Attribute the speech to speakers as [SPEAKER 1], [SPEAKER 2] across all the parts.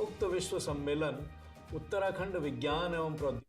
[SPEAKER 1] उक्त विश्व सम्मेलन उत्तराखंड विज्ञान एवं प्रौद्योगिकी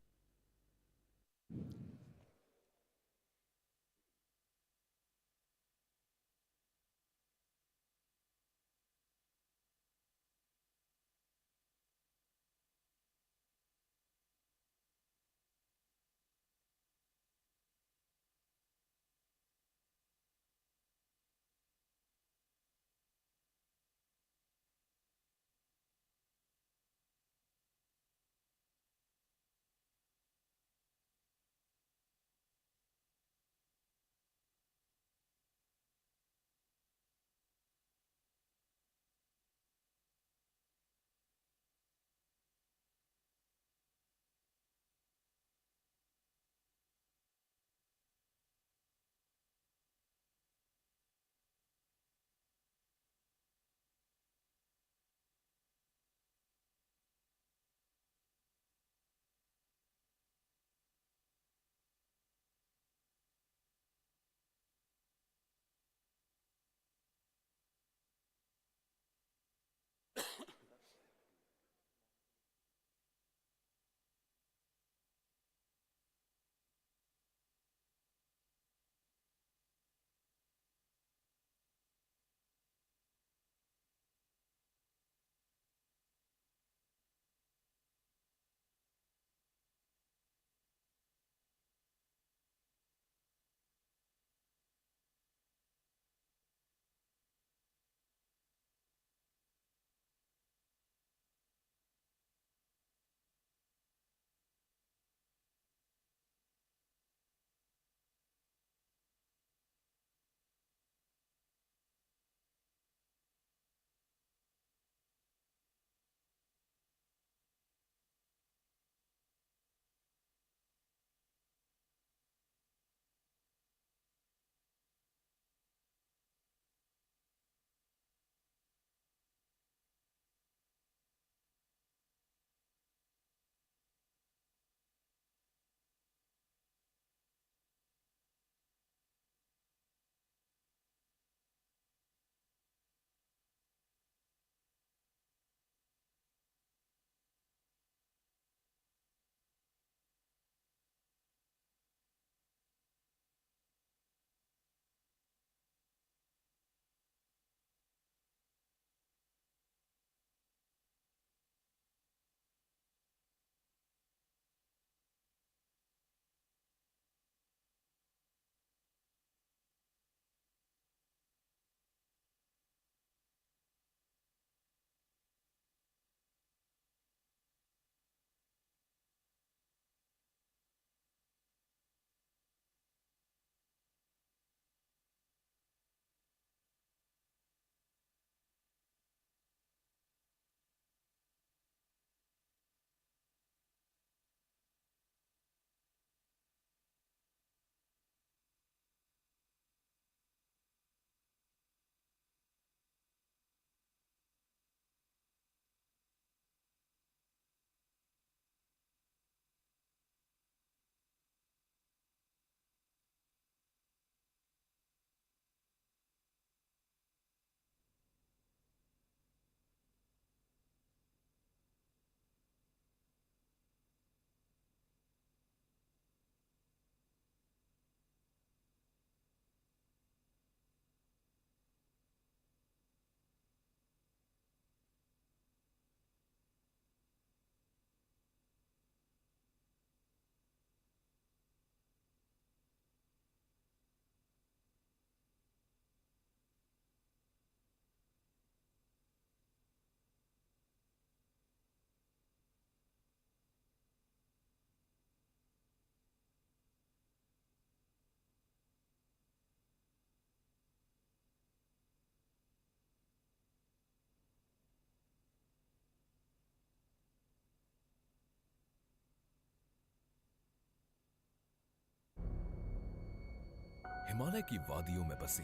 [SPEAKER 2] हिमालय की वादियों में बसी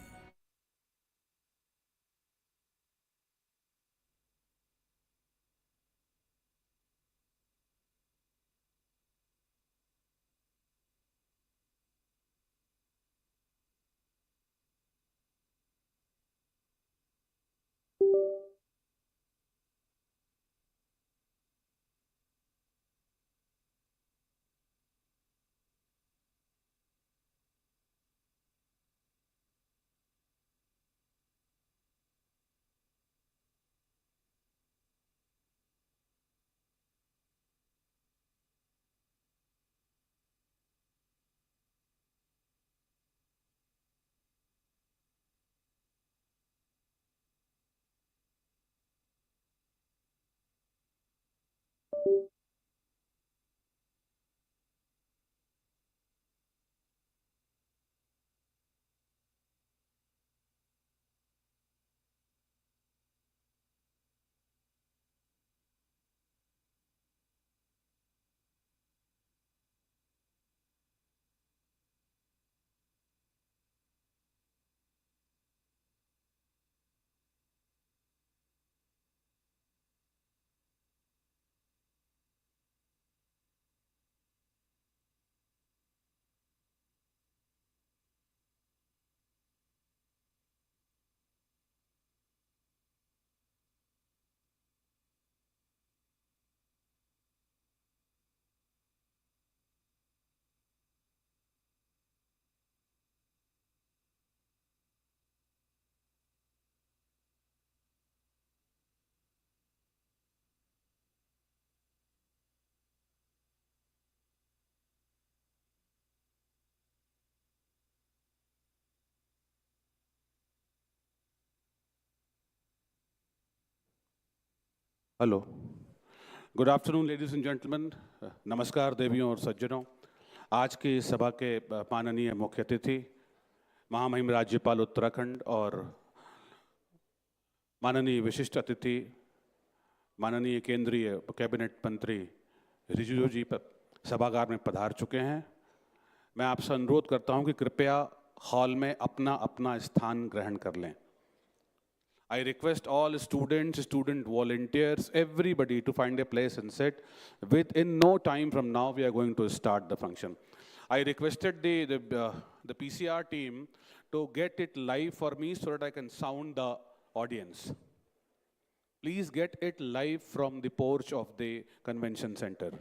[SPEAKER 3] hello, good afternoon ladies and gentleman, नमस्कार देवियों और सज्जनों। आज की इस सभा के माननीय मुख्य अतिथि महामहिम राज्यपाल उत्तराखंड और माननीय विशिष्ट अतिथि माननीय केंद्रीय कैबिनेट मंत्री रिजिजू जी सभागार में पधार चुके हैं। मैं आपसे अनुरोध करता हूं कि कृपया हॉल में अपना अपना स्थान ग्रहण कर लें। I request all students, student volunteers, everybody to find a place and sit. Within no time from now, we are going to start the function. I requested the PCR team to get it live for me so that I can sound the audience. Please get it live from the porch of the convention center.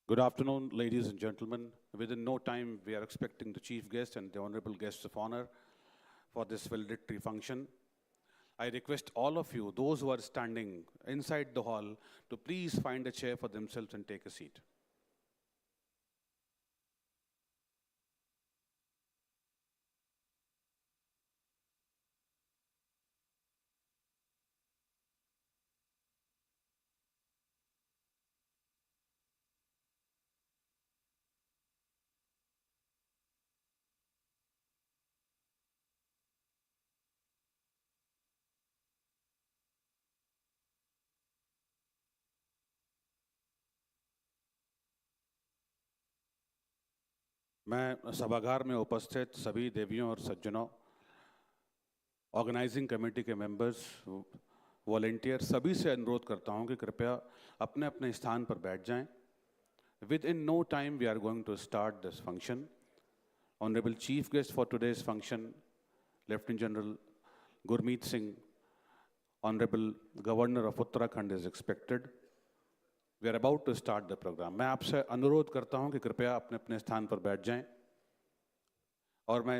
[SPEAKER 3] Good afternoon, ladies and gentlemen. Within no time, we are expecting the chief guest and the honorable guests of honor for this valedictory function. I request all of you, those who are standing inside the hall, to please find a chair for themselves and take a seat. मैं सभागार में उपस्थित सभी देवियों और सज्जनों, organising committee के members, volunteer सभी से अनुरोध करता हूं कि कृपया अपने अपने स्थान पर बैठ जाएं. Within no time we are going to start this function. Honorable Chief Guest for today's function, Lieutenant General Gurmit Singh, Honorable Governor of Uttarakhand is expected. We are about to start the program. मैं आपसे अनुरोध करता हूं कि कृपया अपने अपने स्थान पर बैठ जाएं. और मैं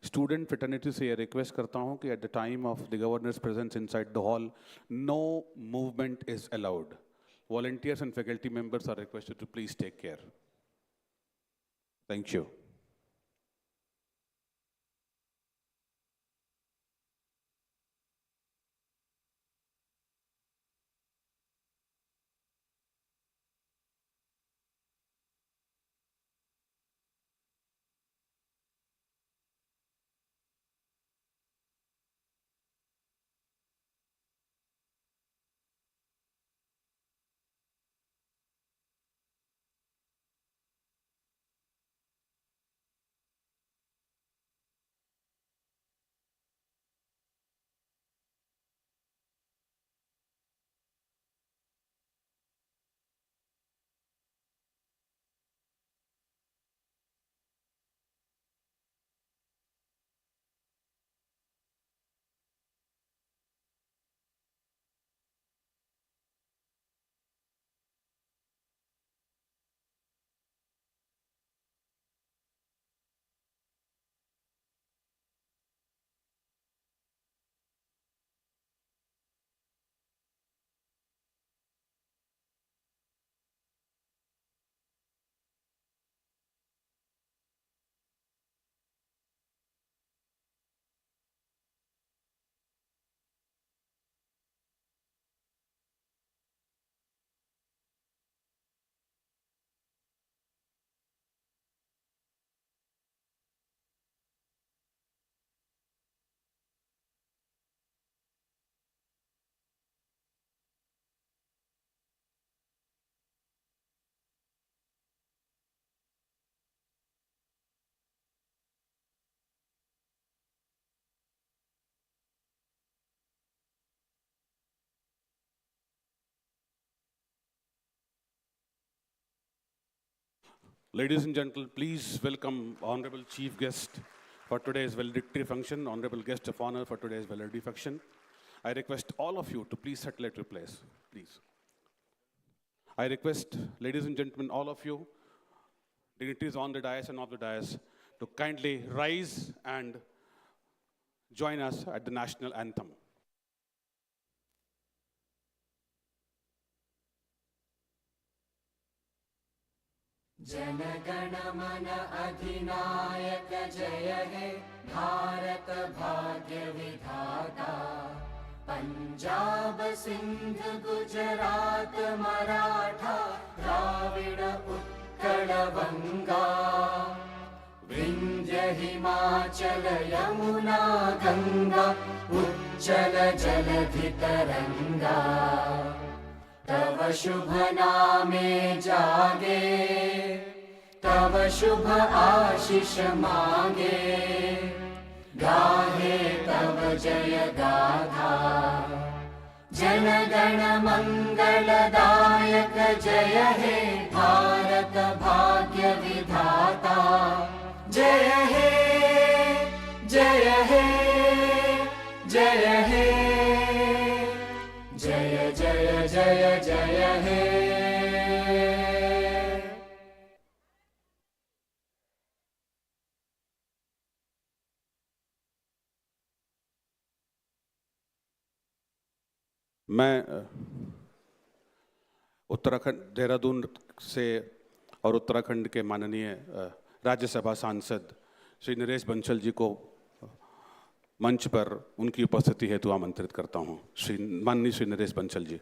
[SPEAKER 3] स्टूडेंट फ्रेटर्निटी से ये रिक्वेस्ट करता हूं कि at the time of the governor's presence inside the hall, no movement is allowed. Volunteers and faculty members are requested to please take care. Thank you. Ladies and gentlemen, please welcome Honorable Chief Guest for today's valedictory function, Honorable Guest of Honor for today's valedictory function. I request all of you to please settle at your place, please. I request, ladies and gentlemen, all of you, dignitaries on the dais and off the dais, to kindly rise and join us at the national anthem.
[SPEAKER 4] जनगण मन अधिनायक जय हे भारत भाग्य विधाता पंजाब सिंध गुजरात मराठा द्राविड़ उत्कल बंगा विंध्य हिमाचल यमुना गंगा उच्चल जलधि तरंगा तव शुभ नामे जागे तव शुभ आशीष मांगे गाहे तव जय गाथा जन गण मंगलदायक जय हे भारत भाग्य विधाता जय हे जय हे जय हे जय जय जय जय हे
[SPEAKER 3] मैं उत्तराखंड देहरादून से और उत्तराखंड के माननीय राज्यसभा सांसद श्री नरेश बंसल जी को मंच पर उनकी उपस्थिति हेतु आमंत्रित करता हूं। माननीय Shri Naresh Bansal ji.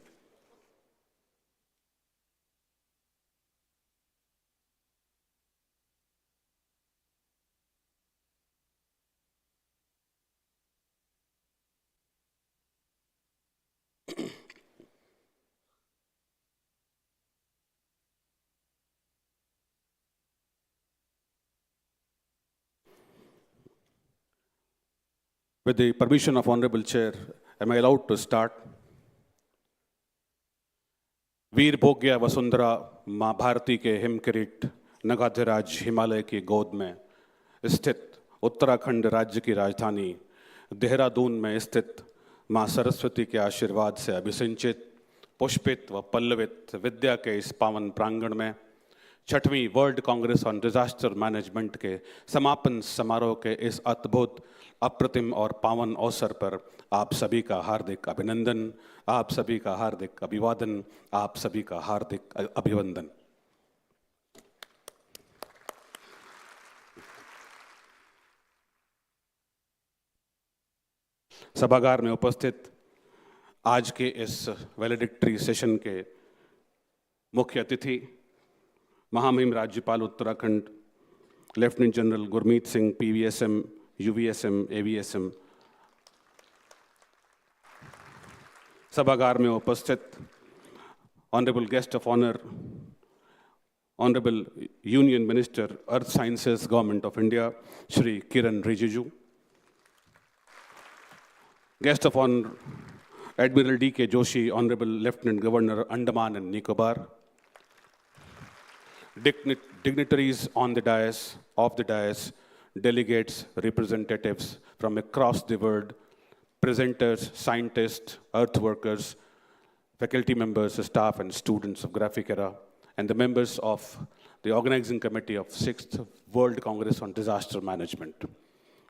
[SPEAKER 3] With the permission of Honorable Chair, am I allowed to start? वीर भोग्य वसुंधरा माँ भारती के हिमकिरीट नगाधिराज हिमालय की गोद में स्थित उत्तराखंड राज्य की राजधानी देहरादून में स्थित माँ सरस्वती के आशीर्वाद से अभिसिंचित, पुष्पित व पल्लवित विद्या के इस पावन प्रांगण में 6वीं World Congress on Disaster Management के समापन समारोह के इस अद्भुत, अप्रतिम और पावन अवसर पर आप सभी का हार्दिक अभिनंदन, आप सभी का हार्दिक अभिवादन, आप सभी का हार्दिक अभिवंदन। सभागार में उपस्थित आज के इस वैलेडिक्टरी सेशन के मुख्य अतिथि महामहिम राज्यपाल Uttarakhand lieutenant general Gurmeet Singh, PVSM, UVSM, AVSM, सभागार में उपस्थित honourable guest of honour, honourable union minister earth sciences government of India Shri Kiren Rijiju, guest of honour admiral D K. Joshi, honourable lieutenant governor Andaman and Nicobar, dignitaries on the dais, of the dais, delegates, representatives from across the world, presenters, scientists, earth workers, faculty members, staff and students of Graphic Era, and the members of the organizing committee of 6th World Congress on Disaster Management.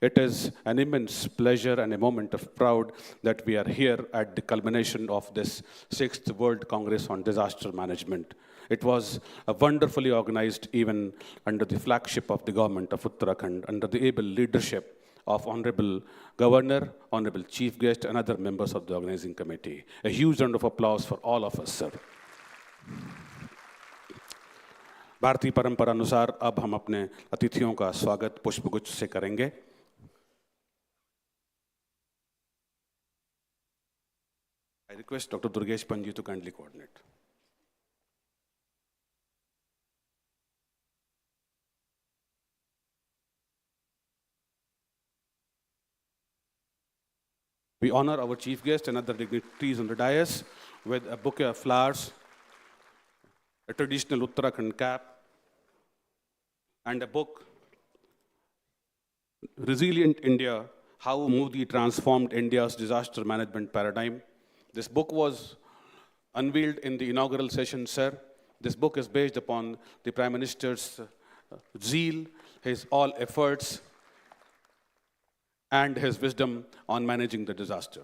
[SPEAKER 3] It is an immense pleasure and a moment of pride that we are here at the culmination of this 6th World Congress on Disaster Management. It was a wonderfully organized event under the flagship of the government of Uttarakhand, under the able leadership of Honorable Governor, Honorable Chief Guest, and other members of the organizing committee. A huge round of applause for all of us, sir. भारतीय परंपरा अनुसार अब हम अपने अतिथियों का स्वागत पुष्पगुच्छ से करेंगे। I request Dr. Durgesh Panji to kindly coordinate. We honor our chief guest and other dignitaries on the dais with a bouquet of flowers, a traditional Uttarakhand cap, and a book, Resilient India, How Modi Transformed India's Disaster Management Paradigm. This book was unveiled in the inaugural session, sir. This book is based upon the Prime Minister's zeal, his all efforts, and his wisdom on managing the disaster.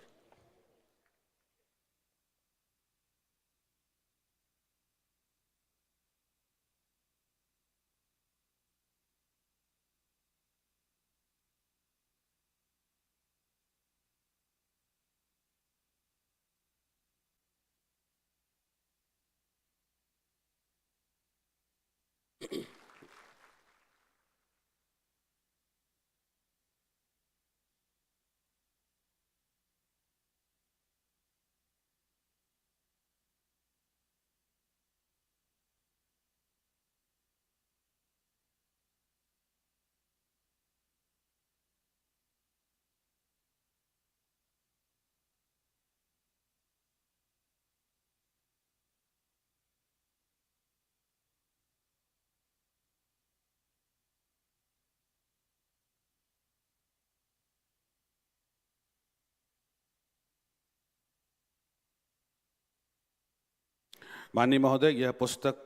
[SPEAKER 3] माननीय महोदय, यह पुस्तक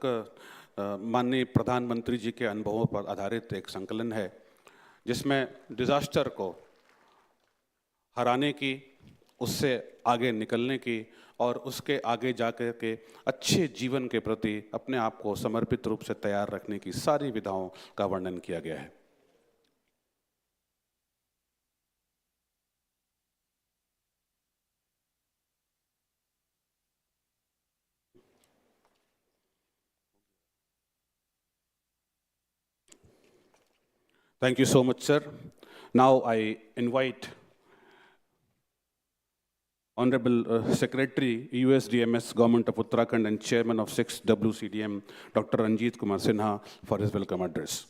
[SPEAKER 3] माननीय प्रधानमंत्री जी के अनुभवों पर आधारित एक संकलन है जिसमें डिजास्टर को हराने की, उससे आगे निकलने की और उसके आगे जाकर के अच्छे जीवन के प्रति अपने आप को समर्पित रूप से तैयार रखने की सारी विधाओं का वर्णन किया गया है। Thank you so much, sir. Now I invite Honorable Secretary, USDMS, Government of Uttarakhand and Chairman of 6 WCDM, Dr. Ranjit Kumar Sinha, for his welcome address.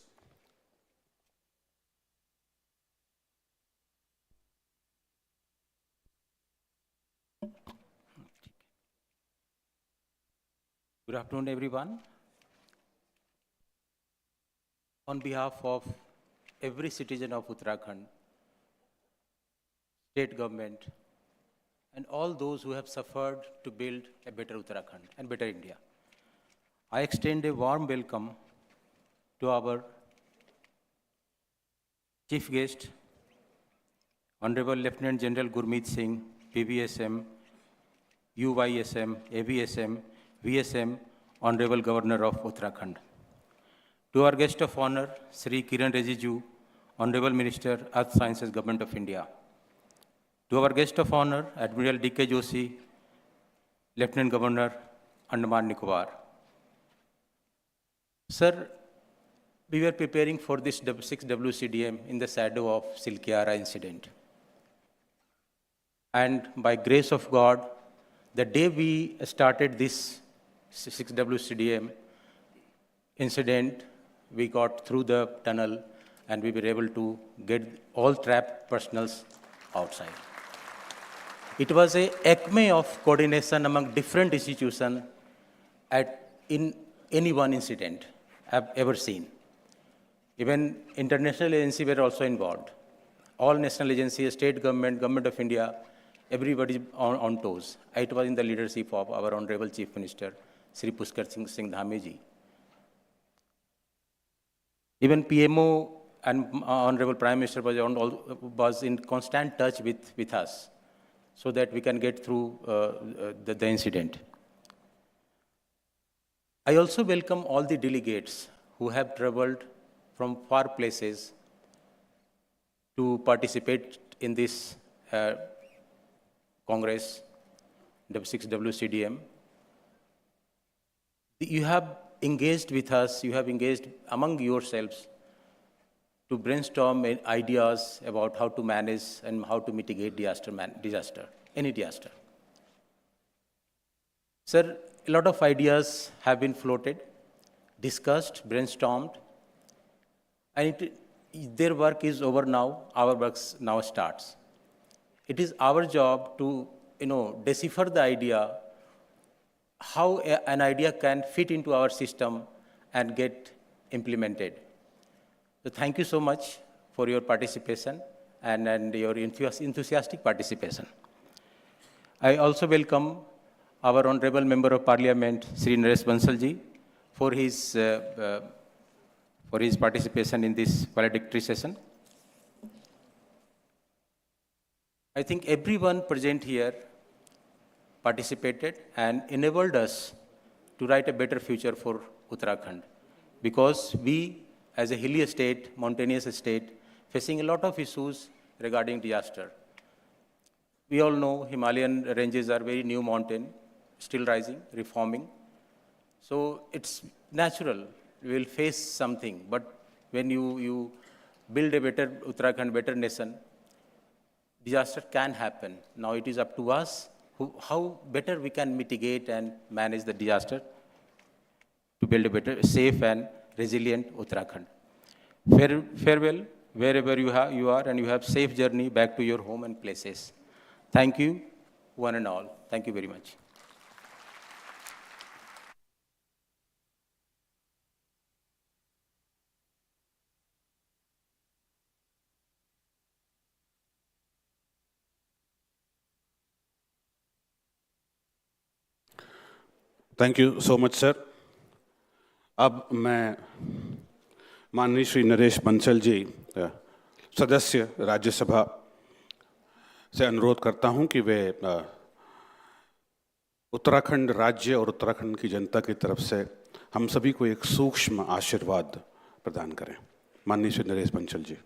[SPEAKER 5] Good afternoon, everyone. On behalf of every citizen of Uttarakhand, state government, and all those who have suffered to build a better Uttarakhand and better India, I extend a warm welcome to our chief guest, Honorable Lieutenant General Gurmit Singh, PVSM, UYSM, AVSM, VSM, Honorable Governor of Uttarakhand. To our guest of honor, Shri Kiren Riju, Honorable Minister, Earth Sciences, Government of India. To our guest of honor, Admiral D.K. Joshi, Lieutenant Governor, Andaman Nicobar. Sir, we were preparing for this 6 WCDM in the shadow of Silkyara incident. And by grace of God, the day we started this 6 WCDM incident, we got through the tunnel and we were able to get all trapped personals outside. It was an acme of coordination among different institutions in any one incident I've ever seen. Even international agencies were also involved. All national agencies, state government, Government of India, everybody on toes. It was in the leadership of our Honorable Chief Minister, Shri Kiren Singh Dhami ji. Even PMO and Honorable Prime Minister was in constant touch with us so that we can get through the incident. I also welcome all the delegates who have traveled from far places to participate in this Congress, W6 WCDM. You have engaged with us, you have engaged among yourselves to brainstorm ideas about how to manage and how to mitigate any disaster. Sir, a lot of ideas have been floated, discussed, brainstormed, and their work is over now, our work now starts. It is our job to, decipher the idea, how an idea can fit into our system and get implemented. So thank you so much for your participation and your enthusiastic participation. I also welcome our Honorable Member of Parliament, Shri Naresh Bansal ji, for his participation in this valedictory session. I think everyone present here participated and enabled us to write a better future for Uttarakhand, because we, as a hilly state, mountainous state, facing a lot of issues regarding disaster. We all know Himalayan ranges are very new mountain, still rising, reforming. So it's natural, we will face something, but when you build a better Uttarakhand, better nation, disaster can happen. Now it is up to us how better we can mitigate and manage the disaster to build a better, safe and resilient Uttarakhand. Farewell, wherever you are, and you have safe journey back to your home and places. Thank you, one and all. Thank you very much.
[SPEAKER 3] Thank you so much sir. अब मैं माननीय श्री नरेश बंसल जी, सदस्य राज्यसभा, से अनुरोध करता हूं कि वे उत्तराखंड राज्य और उत्तराखंड की जनता की तरफ से हम सभी को एक सूक्ष्म आशीर्वाद प्रदान करें। माननीय श्री नरेश बंसल जी।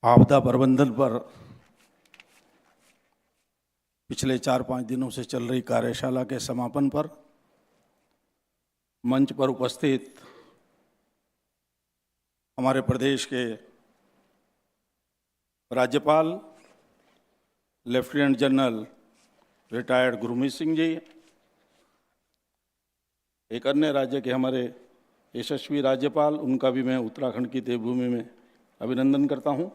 [SPEAKER 6] आपदा प्रबंधन पर पिछले 4-5 दिनों से चल रही कार्यशाला के समापन पर मंच पर उपस्थित हमारे प्रदेश के राज्यपाल lieutenant general retired Gurmeet Singh ji, एक अन्य राज्य के हमारे यशस्वी राज्यपाल, उनका भी मैं उत्तराखंड की देवभूमि में अभिनंदन करता हूं।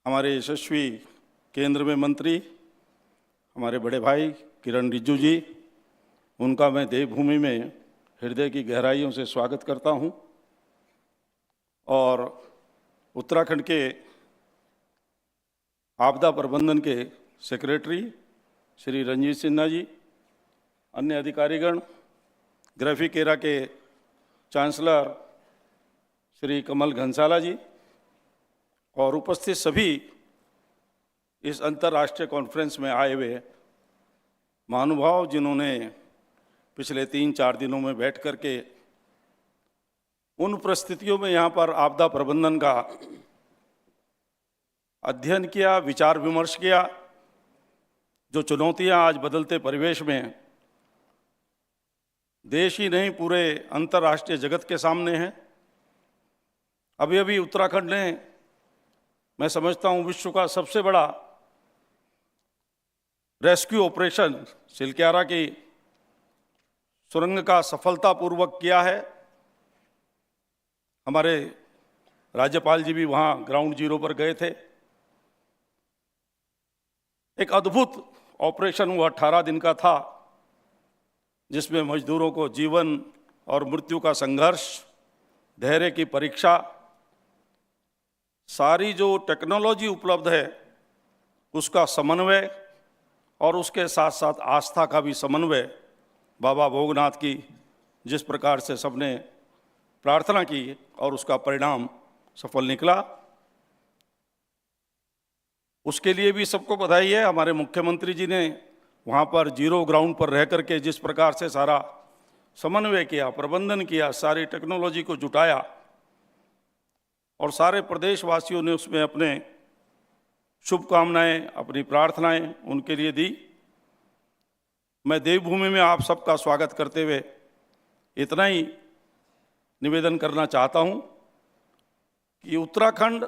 [SPEAKER 6] हमारे यशस्वी केंद्र में मंत्री हमारे बड़े भाई किरण रिजू जी, उनका मैं देवभूमि में हृदय की गहराइयों से स्वागत करता हूं। और उत्तराखंड के आपदा प्रबंधन के सेक्रेटरी श्री रंजीत सिन्हा जी, अन्य अधिकारीगण, ग्राफिकेरा के चांसलर श्री कमल घनसाला जी और उपस्थित सभी इस अंतर्राष्ट्रीय कॉन्फ्रेंस में आए हुए महानुभाव, जिन्होंने पिछले 3-4 दिनों में बैठ कर के उन परिस्थितियों में यहाँ पर आपदा प्रबंधन का अध्ययन किया, विचार विमर्श किया। जो चुनौतियाँ आज बदलते परिवेश में देश ही नहीं पूरे अंतर्राष्ट्रीय जगत के सामने हैं। अभी अभी उत्तराखंड ने, मैं समझता हूँ, विश्व का सबसे बड़ा रेस्क्यू ऑपरेशन सिलक्यारा की सुरंग का सफलतापूर्वक किया है। हमारे राज्यपाल जी भी वहाँ ग्राउंड जीरो पर गए थे। एक अद्भुत ऑपरेशन वो 18 दिन का था, जिसमें मजदूरों को जीवन और मृत्यु का संघर्ष, धैर्य की परीक्षा, सारी जो टेक्नोलॉजी उपलब्ध है उसका समन्वय और उसके साथ साथ आस्था का भी समन्वय, बाबा भोगनाथ की जिस प्रकार से सबने प्रार्थना की और उसका परिणाम सफल निकला, उसके लिए भी सबको बधाई है। हमारे मुख्यमंत्री जी ने वहाँ पर जीरो ग्राउंड पर रह करके जिस प्रकार से सारा समन्वय किया, प्रबंधन किया, सारी टेक्नोलॉजी को जुटाया और सारे प्रदेशवासियों ने उसमें अपने शुभकामनाएं, अपनी प्रार्थनाएं उनके लिए दी। मैं देवभूमि में आप सबका स्वागत करते हुए इतना ही निवेदन करना चाहता हूं कि उत्तराखंड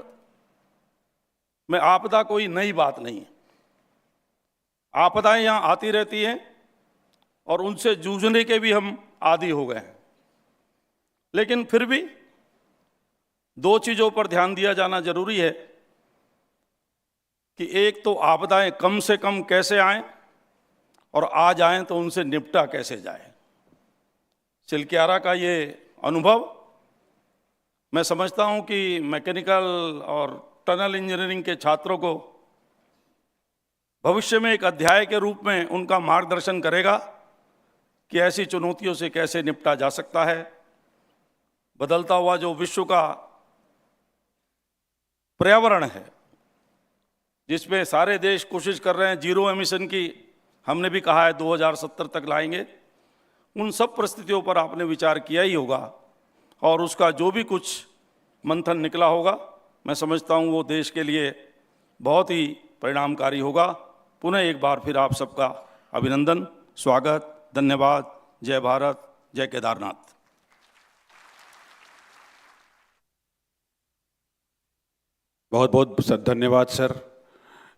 [SPEAKER 6] में आपदा कोई नई बात नहीं है। आपदाएं यहाँ आती रहती हैं और उनसे जूझने के भी हम आदी हो गए हैं, लेकिन फिर भी 2 चीज़ों पर ध्यान दिया जाना जरूरी है कि एक तो आपदाएं कम से कम कैसे आएं और आ जाएं तो उनसे निपटा कैसे जाए। सिलक्यारा का ये अनुभव मैं समझता हूं कि मैकेनिकल और टनल इंजीनियरिंग के छात्रों को भविष्य में एक अध्याय के रूप में उनका मार्गदर्शन करेगा कि ऐसी चुनौतियों से कैसे निपटा जा सकता है। बदलता हुआ जो विश्व का पर्यावरण है, जिसमें सारे देश कोशिश कर रहे हैं जीरो एमिशन की, हमने भी कहा है 2070 तक लाएंगे। उन सब परिस्थितियों पर आपने विचार किया ही होगा और उसका जो भी कुछ मंथन निकला होगा, मैं समझता हूँ वो देश के लिए बहुत ही परिणामकारी होगा। पुनः एक बार फिर आप सबका अभिनंदन, स्वागत, धन्यवाद। जय भारत, जय केदारनाथ।
[SPEAKER 3] बहुत बहुत धन्यवाद sir.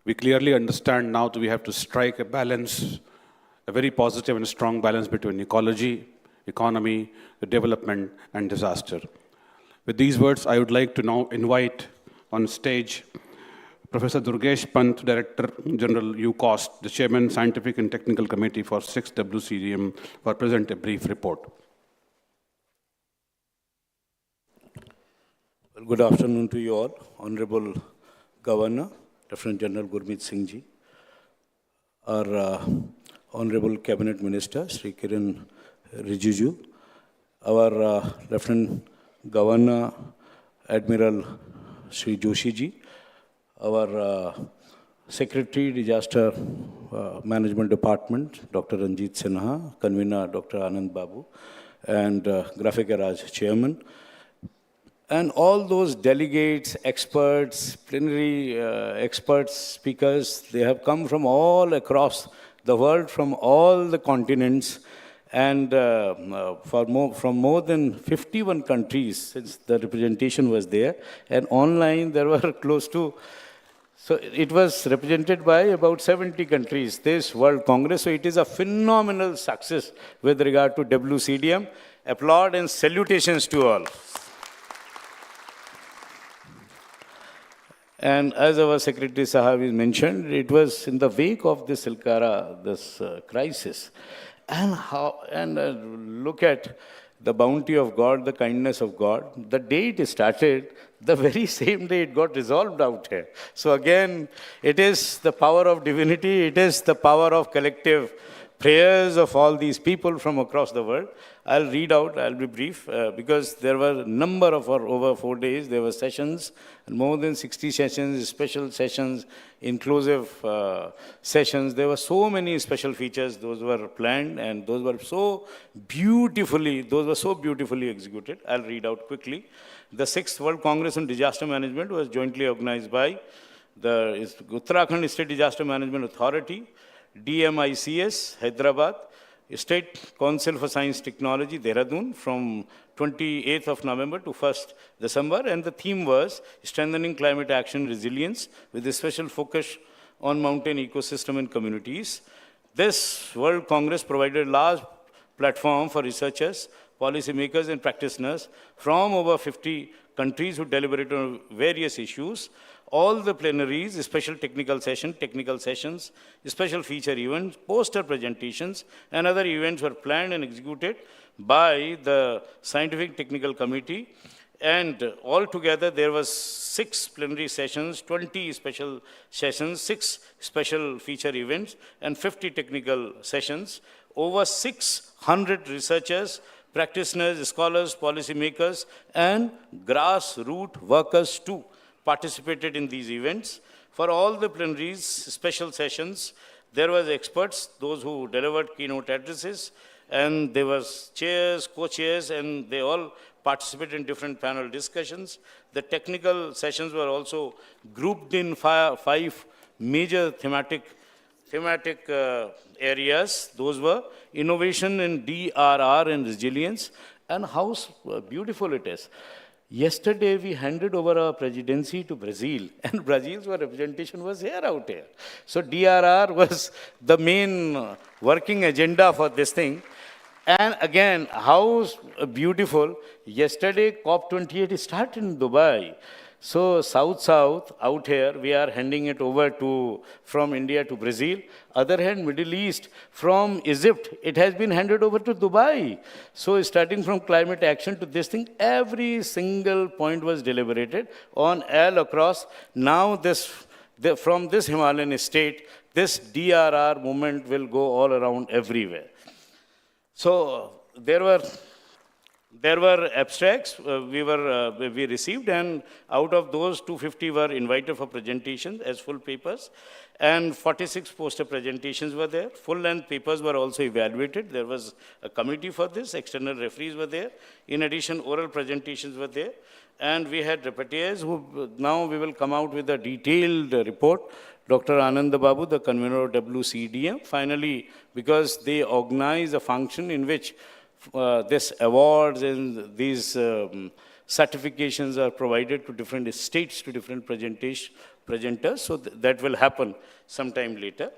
[SPEAKER 3] We clearly understand now that we have to strike a balance, a very positive and strong balance between ecology, economy, development and disaster. With these words, I would like to now invite on stage Professor Durgesh Pant, Director General UCOST, the Chairman, Scientific and Technical Committee for 6th WCDM, for present a brief report.
[SPEAKER 7] Well, good afternoon to you all, Honorable Governor, Lieutenant General Gurmit Singh ji, our Honorable Cabinet Minister, Shri Kiren Riju, our Lieutenant Governor, Admiral Shri Joshi ji, our Secretary, Disaster Management Department, Dr. Ranjit Sinha, Convener, Dr. Anand Babu, and Graphic Raj Chairman, and all those delegates, experts, plenary experts, speakers, they have come from all across the world, from all the continents, and from more than 51 countries, since the representation was there, and online there were close to, so it was represented by about 70 countries, this World Congress. So it is a phenomenal success with regard to WCDM. Applaud and salutations to all. And as our Secretary Sahab has mentioned, it was in the wake of this Silkara, this crisis. And look at the bounty of God, the kindness of God. The day it started, the very same day it got resolved out here. So again, it is the power of divinity, it is the power of collective prayers of all these people from across the world. I'll read out, I'll be brief, because there were a number of, over 4 days, there were sessions, more than 60 sessions, special sessions, inclusive sessions. There were so many special features, those were planned, and those were so beautifully executed. I'll read out quickly. The 6th World Congress on Disaster Management was jointly organized by the Uttarakhand State Disaster Management Authority, DMICS, Hyderabad, State Council for Science Technology, Dehradun, from 28th of November to 1st December, and the theme was Strengthening Climate Action Resilience with a special focus on mountain ecosystem and communities. This World Congress provided a large platform for researchers, policymakers, and practitioners from over 50 countries who deliberated on various issues. All the plenaries, special technical sessions, special feature events, poster presentations, and other events were planned and executed by the Scientific Technical Committee. And altogether, there was 6 plenary sessions, 20 special sessions, 6 special feature events, and 50 technical sessions. Over 600 researchers, practitioners, scholars, policymakers, and grassroots workers too participated in these events. For all the plenaries, special sessions, there was experts, those who delivered keynote addresses, and there was chairs, co-chairs, and they all participated in different panel discussions. The technical sessions were also grouped in 5 major thematic areas. Those were innovation in DRR and resilience, and how beautiful it is. Yesterday, we handed over our presidency to Brazil, and Brazil's representation was out here. So DRR was the main working agenda for this thing. And again, how beautiful. Yesterday, COP28 started in Dubai. So South-South, out here, we are handing it over from India to Brazil. Other hand, Middle East, from Egypt, it has been handed over to Dubai. So starting from climate action to this thing, every single point was deliberated on all across. Now from this Himalayan state, this DRR movement will go all around everywhere. So there were abstracts we received, and out of those, 250 were invited for presentations as full papers, and 46 poster presentations were there. Full-length papers were also evaluated. There was a committee for this. External referees were there. In addition, oral presentations were there. And we had rapporteurs who, now we will come out with a detailed report. Dr. Anand Babu, the convener of WCDM, finally, because they organize a function in which this awards and these certifications are provided to different states, to different presenters, so that will happen sometime later.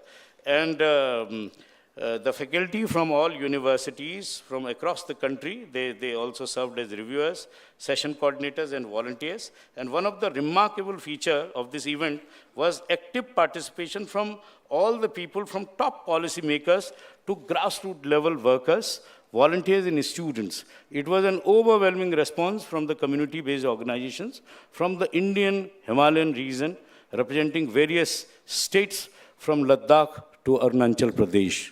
[SPEAKER 7] And the faculty from all universities from across the country, they also served as reviewers, session coordinators, and volunteers. And one of the remarkable feature of this event was active participation from all the people, from top policymakers to grassroots level workers, volunteers and students. It was an overwhelming response from the community-based organizations, from the Indian Himalayan region, representing various states from Ladakh to Arunachal Pradesh.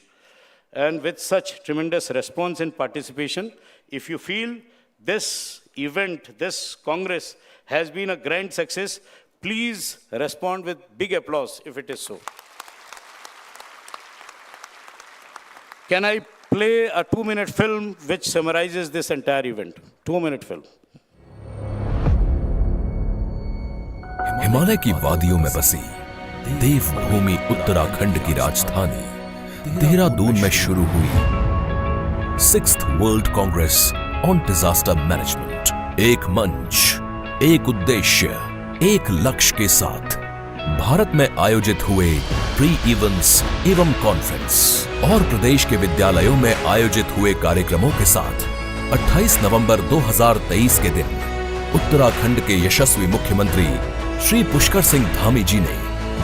[SPEAKER 7] And with such tremendous response and participation, if you feel this event, this Congress has been a grand success, please respond with big applause if it is so. Can I play a 2-minute film which summarizes this entire event? 2-minute film.
[SPEAKER 2] Himalaya की वादियों में बसी देवभूमि उत्तराखंड की राजधानी देहरादून में शुरू हुई 6th world Congress on Disaster management. एक मंच, एक उद्देश्य, एक लक्ष्य के साथ भारत में आयोजित हुए प्री इवेंट्स एवं कॉन्फ्रेंस और प्रदेश के विद्यालयों में आयोजित हुए कार्यक्रमों के साथ 28 नवंबर 2023 के दिन उत्तराखंड के यशस्वी मुख्यमंत्री श्री पुष्कर सिंह धामी जी ने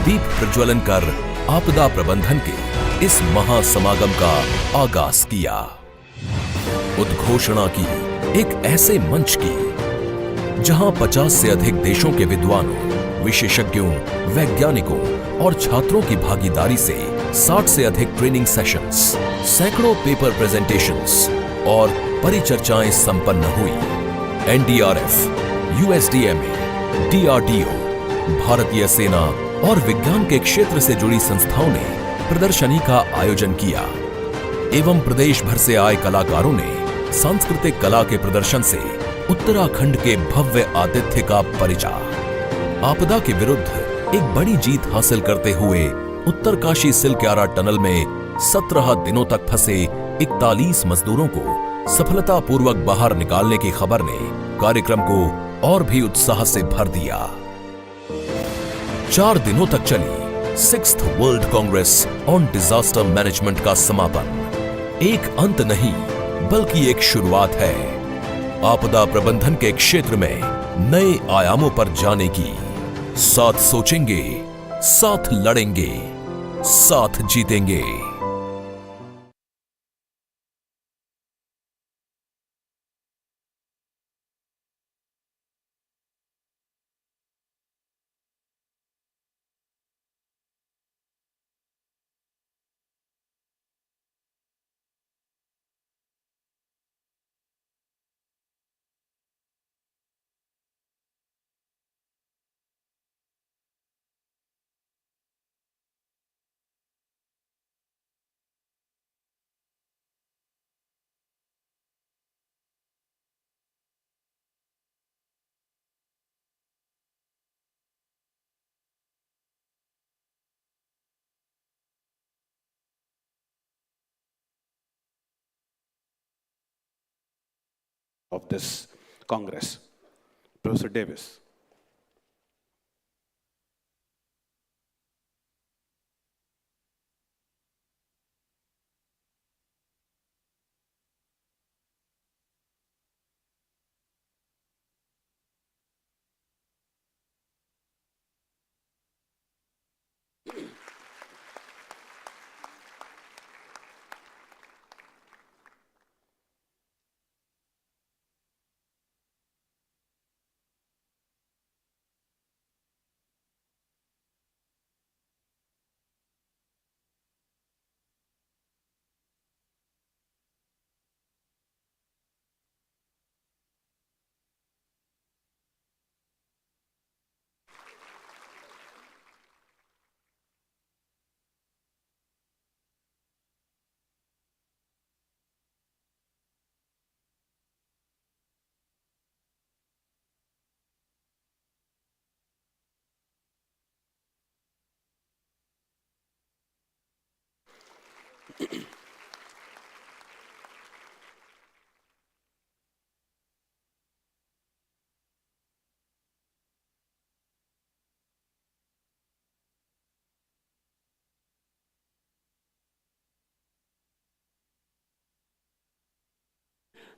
[SPEAKER 2] दीप प्रज्वलन कर आपदा प्रबंधन के इस महासमागम का आगाज किया। उद्घोषणा की एक ऐसे मंच की जहां 50 से अधिक देशों के विद्वानों, विशेषज्ञों, वैज्ञानिकों और छात्रों की भागीदारी से 60 से अधिक ट्रेनिंग सेशंस, सैकड़ों पेपर प्रेजेंटेशंस और परिचर्चाएं संपन्न हुई। एनडीआरएफ, यूएसडीएमए, डीआरडीओ, भारतीय सेना और विज्ञान के क्षेत्र से जुड़ी संस्थाओं ने प्रदर्शनी का आयोजन किया एवं प्रदेश भर से आए कलाकारों ने सांस्कृतिक कला के प्रदर्शन से उत्तराखंड के भव्य आतिथ्य का परिचय। आपदा के विरुद्ध एक बड़ी जीत हासिल करते हुए उत्तरकाशी सिलक्यारा टनल में 17 दिनों तक फंसे 41 मजदूरों को सफलतापूर्वक बाहर निकालने की खबर ने कार्यक्रम को और भी उत्साह से भर दिया। 4 दिनों तक चली 6th world Congress on Disaster management का समापन एक अंत नहीं बल्कि एक शुरुआत है आपदा प्रबंधन के क्षेत्र में नए आयामों पर जाने की। साथ सोचेंगे, साथ लड़ेंगे, साथ जीतेंगे।
[SPEAKER 3] of this Congress, Professor Davis.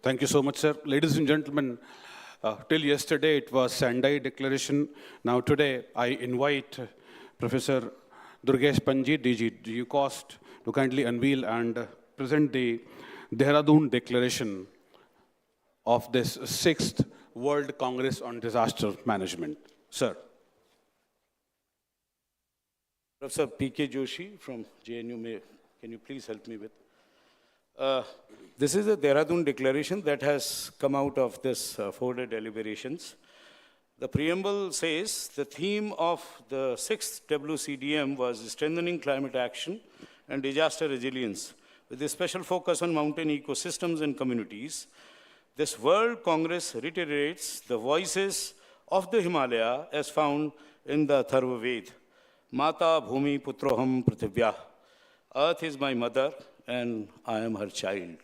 [SPEAKER 3] Thank you so much, sir. Ladies and gentlemen, till yesterday it was Sendai Declaration. Now today I invite Professor Durgesh Panji, DG UCOST, to kindly unveil and present the Dehradun Declaration of this 6th World Congress on Disaster Management. Sir.
[SPEAKER 7] Professor P.K. Joshi from JNU, can you please help me with? This is a Dehradun declaration that has come out of this 4-day deliberations. The preamble says the theme of the 6th WCDM was strengthening climate action and disaster resilience, with a special focus on mountain ecosystems and communities. This World Congress reiterates the voices of the Himalaya as found in the Atharva Ved. Mata Bhumi Putroham Prithivya. Earth is my mother and I am her child.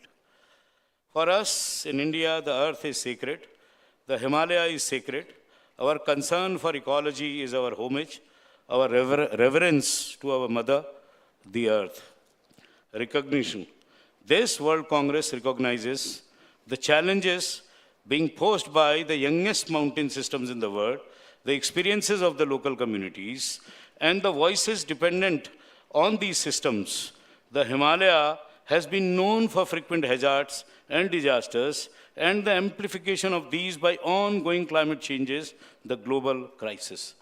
[SPEAKER 7] For us in India, the earth is sacred. The Himalaya is sacred. Our concern for ecology is our homage, our reverence to our mother, the earth. Recognition. This World Congress recognizes the challenges being posed by the youngest mountain systems in the world, the experiences of the local communities, and the voices dependent on these systems. The Himalaya has been known for frequent hazards and disasters, and the amplification of these by ongoing climate changes, the global crisis.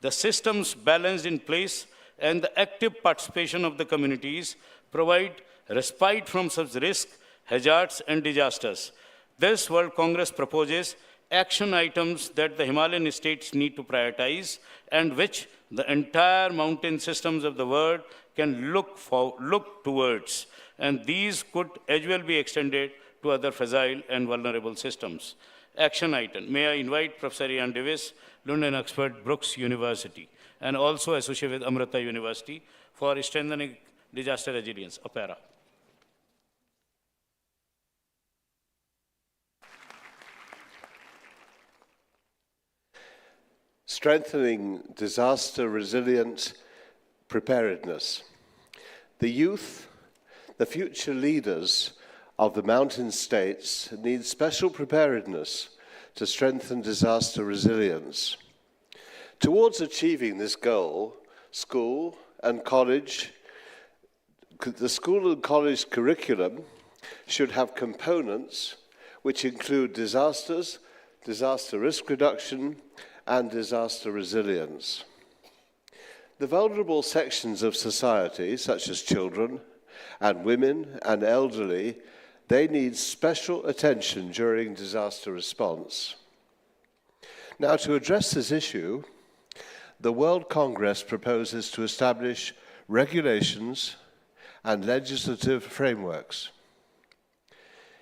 [SPEAKER 7] The systems balanced in place and the active participation of the communities provide respite from such risks, hazards, and disasters. This World Congress proposes action items that the Himalayan states need to prioritize and which the entire mountain systems of the world can look towards. And these could as well be extended to other fragile and vulnerable systems. Action item. May I invite Professor Ian Davis, London expert, Brooks University, and also associated with Amrita University for strengthening disaster resilience. Opera.
[SPEAKER 8] Strengthening disaster resilient preparedness. The youth, the future leaders of the mountain states need special preparedness to strengthen disaster resilience. Towards achieving this goal, the school and college curriculum should have components which include disasters, disaster risk reduction, and disaster resilience. The vulnerable sections of society, such as children and women and elderly, they need special attention during disaster response. Now, to address this issue, the World Congress proposes to establish regulations and legislative frameworks.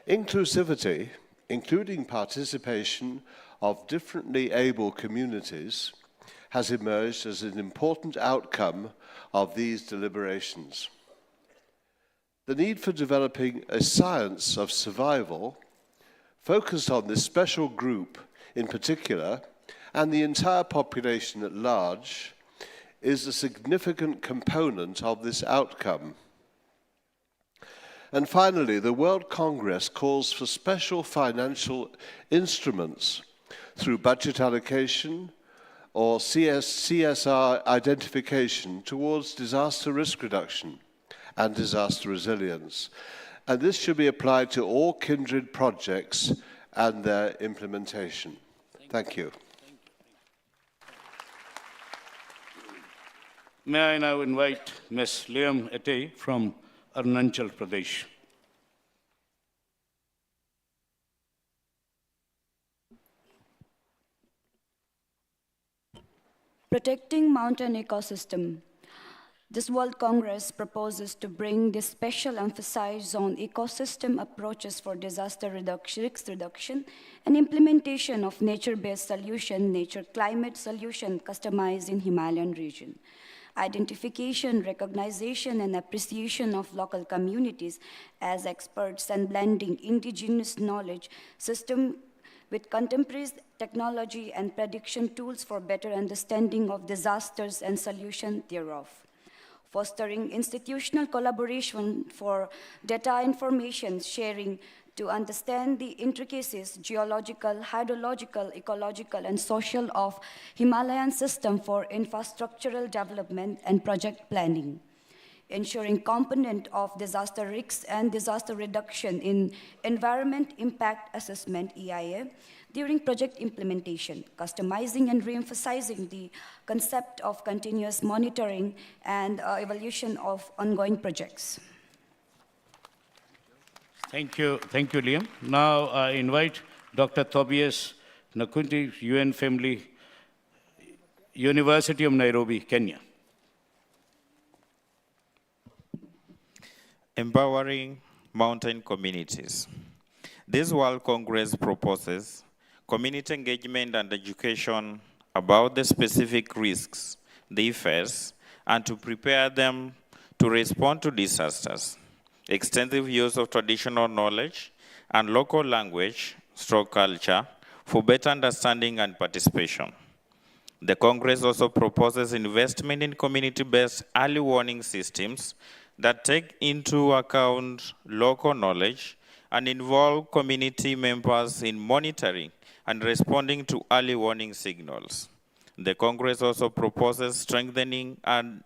[SPEAKER 8] Inclusivity, including participation of differently able communities, has emerged as an important outcome of these deliberations. The need for developing a science of survival focused on this special group in particular and the entire population at large is a significant component of this outcome. And finally, the World Congress calls for special financial instruments through budget allocation or CSR identification towards disaster risk reduction and disaster resilience. And this should be applied to all kindred projects and their implementation. Thank you.
[SPEAKER 6] May I now invite Ms. Liam Ete from Arunachal Pradesh.
[SPEAKER 9] Protecting mountain ecosystem. This World Congress proposes to bring this special emphasis on ecosystem approaches for disaster reduction, risk reduction, and implementation of nature-based solution, nature climate solution customized in Himalayan region. Identification, recognition, and appreciation of local communities as experts and blending indigenous knowledge system with contemporary technology and prediction tools for better understanding of disasters and solution thereof. Fostering institutional collaboration for data information sharing to understand the intricacies, geological, hydrological, ecological, and social of Himalayan system for infrastructural development and project planning. ensuring component of disaster risks and disaster reduction in environment impact assessment EIA during project implementation, customizing and re-emphasizing the concept of continuous monitoring and evaluation of ongoing projects.
[SPEAKER 7] Thank you, Liam. Now I invite Dr. Tobias Nakunti, UN Family, University of Nairobi, Kenya.
[SPEAKER 10] Empowering mountain communities. This World Congress proposes community engagement and education about the specific risks they face and to prepare them to respond to disasters. Extensive use of traditional knowledge and local language, culture, for better understanding and participation. The Congress also proposes investment in community-based early warning systems that take into account local knowledge and involve community members in monitoring and responding to early warning signals. The Congress also proposes strengthening and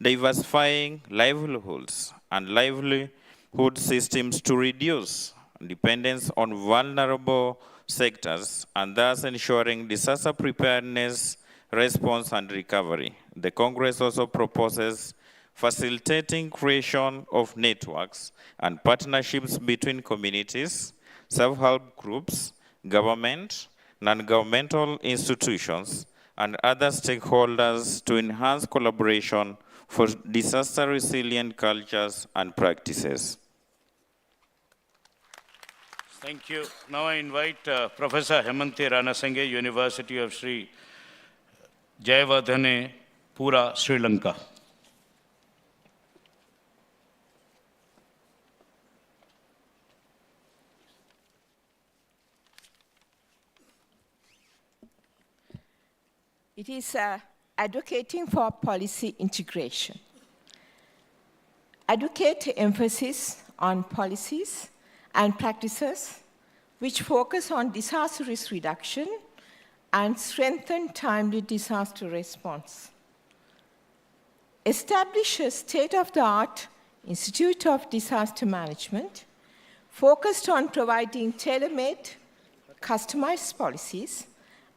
[SPEAKER 10] diversifying livelihoods and livelihood systems to reduce dependence on vulnerable sectors and thus ensuring disaster preparedness, response, and recovery. The Congress also proposes facilitating creation of networks and partnerships between communities, self-help groups, government, non-governmental institutions, and other stakeholders to enhance collaboration for disaster-resilient cultures and practices.
[SPEAKER 7] Thank you. Now I invite Professor Hemanti Ranasinghe, University of Sri Jayawardene, Pura, Sri Lanka.
[SPEAKER 11] It is advocating for policy integration. Advocate emphasis on policies and practices which focus on disaster risk reduction and strengthen timely disaster response. Establish a state-of-the-art Institute of Disaster Management focused on providing tailor-made, customized policies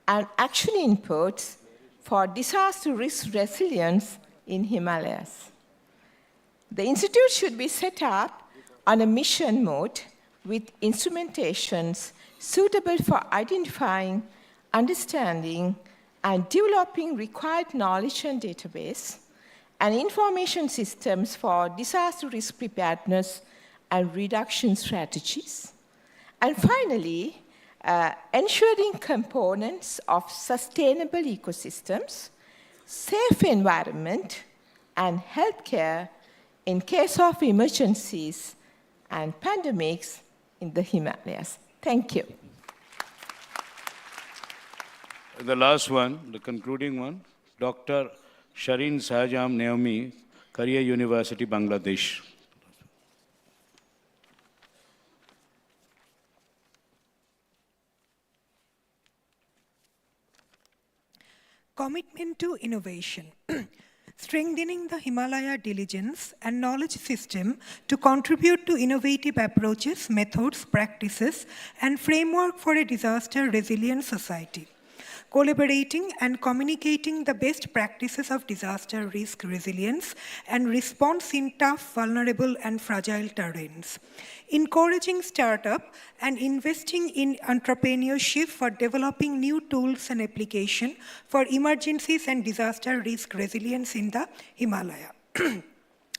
[SPEAKER 11] and action inputs for disaster risk resilience in Himalayas. The institute should be set up on a mission mode with instrumentations suitable for identifying, understanding, and developing required knowledge and database, and information systems for disaster risk preparedness and reduction strategies. And finally, ensuring components of sustainable ecosystems, safe environment, and healthcare in case of emergencies and pandemics in the Himalayas. Thank you.
[SPEAKER 7] The last one, the concluding one, Dr. Shireen Sahajam Naomi, Career University, Bangladesh.
[SPEAKER 12] Commitment to innovation. Strengthening the Himalaya diligence and knowledge system to contribute to innovative approaches, methods, practices, and framework for a disaster-resilient society. Collaborating and communicating the best practices of disaster risk resilience and response in tough, vulnerable, and fragile terrains. Encouraging startup and investing in entrepreneurship for developing new tools and application for emergencies and disaster risk resilience in the Himalaya.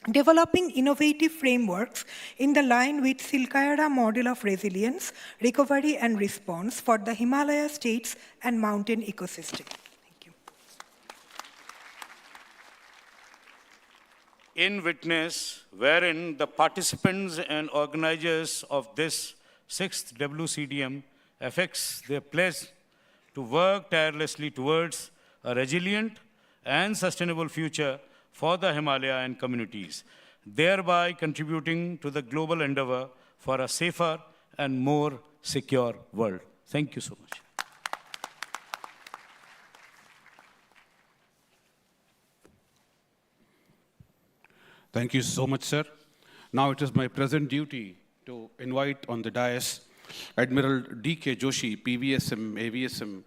[SPEAKER 12] Developing innovative frameworks in the line with Silkayara model of resilience, recovery, and response for the Himalaya states and mountain ecosystem. Thank you.
[SPEAKER 7] In witness, wherein the participants and organizers of this 6th WCDM affix their pledge to work tirelessly towards a resilient and sustainable future for the Himalayan communities, thereby contributing to the global endeavor for a safer and more secure world. Thank you so much.
[SPEAKER 3] Thank you so much, sir. Now it is my present duty to invite on the dais Admiral D.K. Joshi, PVSM, AVSM,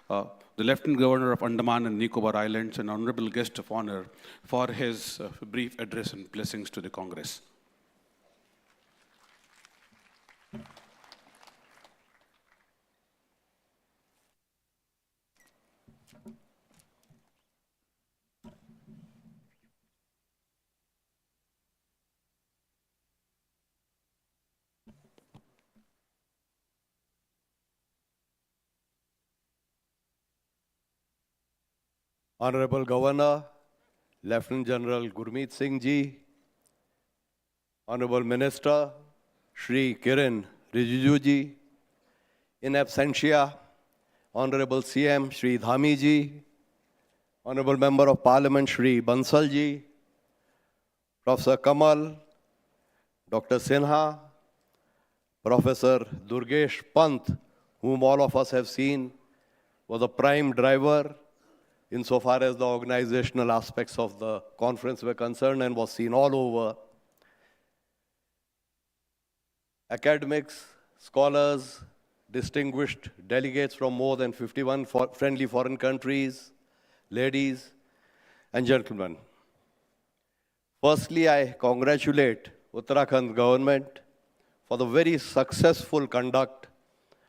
[SPEAKER 3] the Lieutenant Governor of Andaman and Nicobar Islands, an honorable guest of honor, for his brief address and blessings to the Congress.
[SPEAKER 13] Honorable Governor, Lieutenant General Gurmit Singh ji, Honorable Minister, Shri Kiren Riju ji, in absentia, Honorable CM Shri Dhami ji, Honorable Member of Parliament Shri Bansal ji, Professor Kamal, Dr. Sinha, Professor Durgesh Pant, whom all of us have seen, was a prime driver insofar as the organizational aspects of the conference were concerned and was seen all over. Academics, scholars, distinguished delegates from more than 51 friendly foreign countries, ladies and gentlemen. Firstly, I congratulate Uttarakhand government for the very successful conduct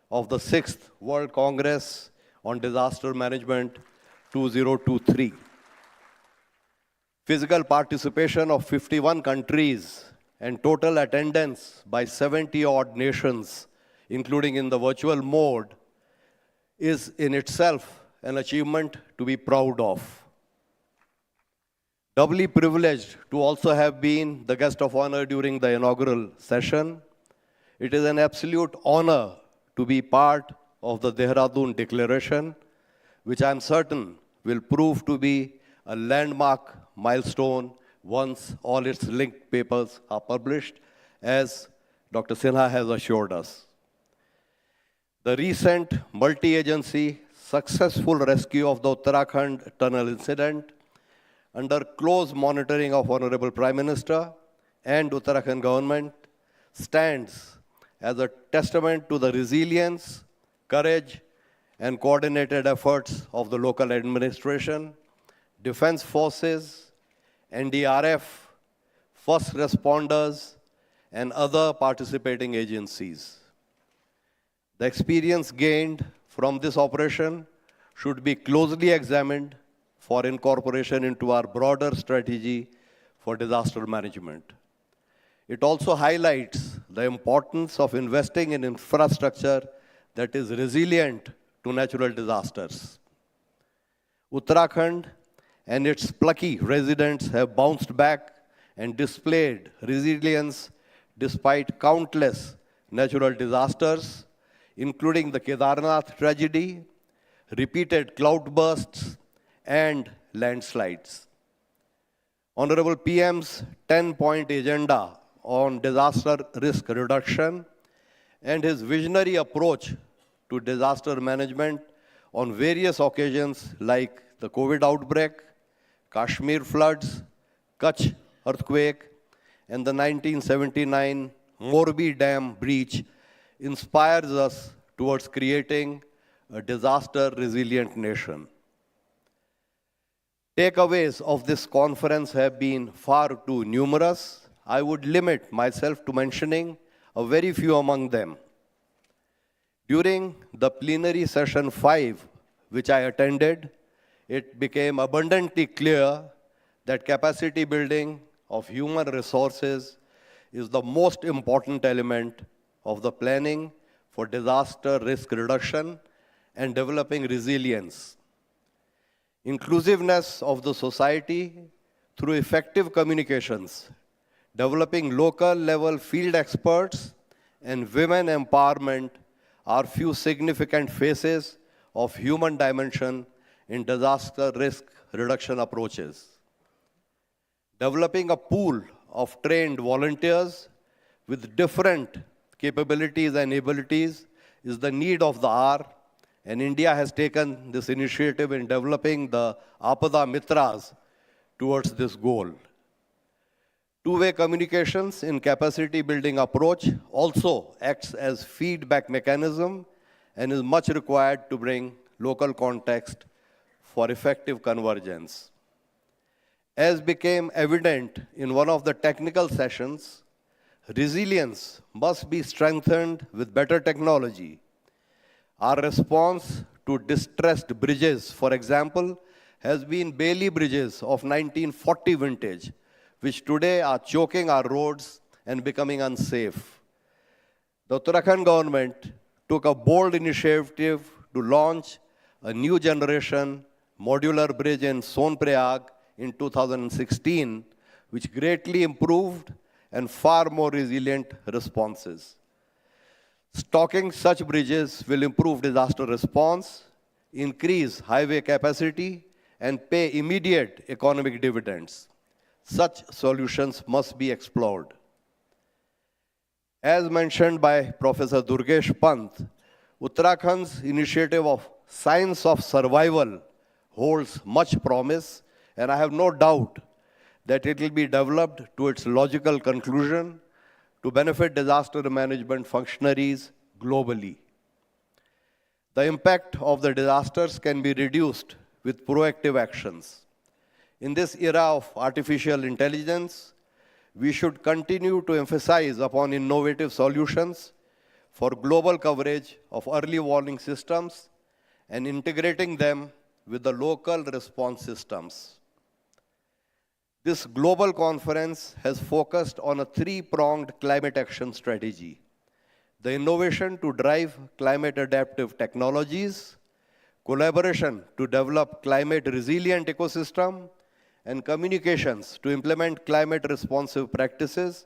[SPEAKER 13] of the 6th World Congress on Disaster Management 2023. Physical participation of 51 countries and total attendance by 70-odd nations, including in the virtual mode, is in itself an achievement to be proud of. Doubly privileged to also have been the guest of honor during the inaugural session, it is an absolute honor to be part of the Dehradun Declaration, which I am certain will prove to be a landmark milestone once all its linked papers are published, as Dr. Sinha has assured us. The recent multi-agency successful rescue of the Uttarakhand tunnel incident, under close monitoring of Honorable Prime Minister and Uttarakhand government, stands as a testament to the resilience, courage, and coordinated efforts of the local administration, defense forces, NDRF, first responders, and other participating agencies. The experience gained from this operation should be closely examined for incorporation into our broader strategy for disaster management. It also highlights the importance of investing in infrastructure that is resilient to natural disasters. Uttarakhand and its plucky residents have bounced back and displayed resilience despite countless natural disasters, including the Kedarnath tragedy, repeated cloudbursts, and landslides. Honorable PM's 10-point agenda on disaster risk reduction and his visionary approach to disaster management on various occasions like the COVID outbreak, Kashmir floods, Kutch earthquake, and the 1979 Morbi Dam breach inspires us towards creating a disaster-resilient nation. Takeaways of this conference have been far too numerous. I would limit myself to mentioning a very few among them. During the plenary session 5, which I attended, it became abundantly clear that capacity building of human resources is the most important element of the planning for disaster risk reduction and developing resilience. Inclusiveness of the society through effective communications, developing local level field experts, and women empowerment are few significant phases of human dimension in disaster risk reduction approaches. Developing a pool of trained volunteers with different capabilities and abilities is the need of the hour, and India has taken this initiative in developing the Apada Mitras towards this goal. Two-way communications in capacity building approach also acts as feedback mechanism and is much required to bring local context for effective convergence. As became evident in one of the technical sessions, resilience must be strengthened with better technology. Our response to distressed bridges, for example, has been Bailey bridges of 1940 vintage, which today are choking our roads and becoming unsafe. The Uttarakhand government took a bold initiative to launch a new generation modular bridge in Sonprayag in 2016, which greatly improved and far more resilient responses. Stocking such bridges will improve disaster response, increase highway capacity, and pay immediate economic dividends. Such solutions must be explored. As mentioned by Professor Durgesh Pant, Uttarakhand's initiative of Science of Survival holds much promise, and I have no doubt that it will be developed to its logical conclusion to benefit disaster management functionaries globally. The impact of the disasters can be reduced with proactive actions. In this era of artificial intelligence, we should continue to emphasize upon innovative solutions for global coverage of early warning systems and integrating them with the local response systems. This global conference has focused on a three-pronged climate action strategy: the innovation to drive climate adaptive technologies, collaboration to develop climate resilient ecosystem, and communications to implement climate responsive practices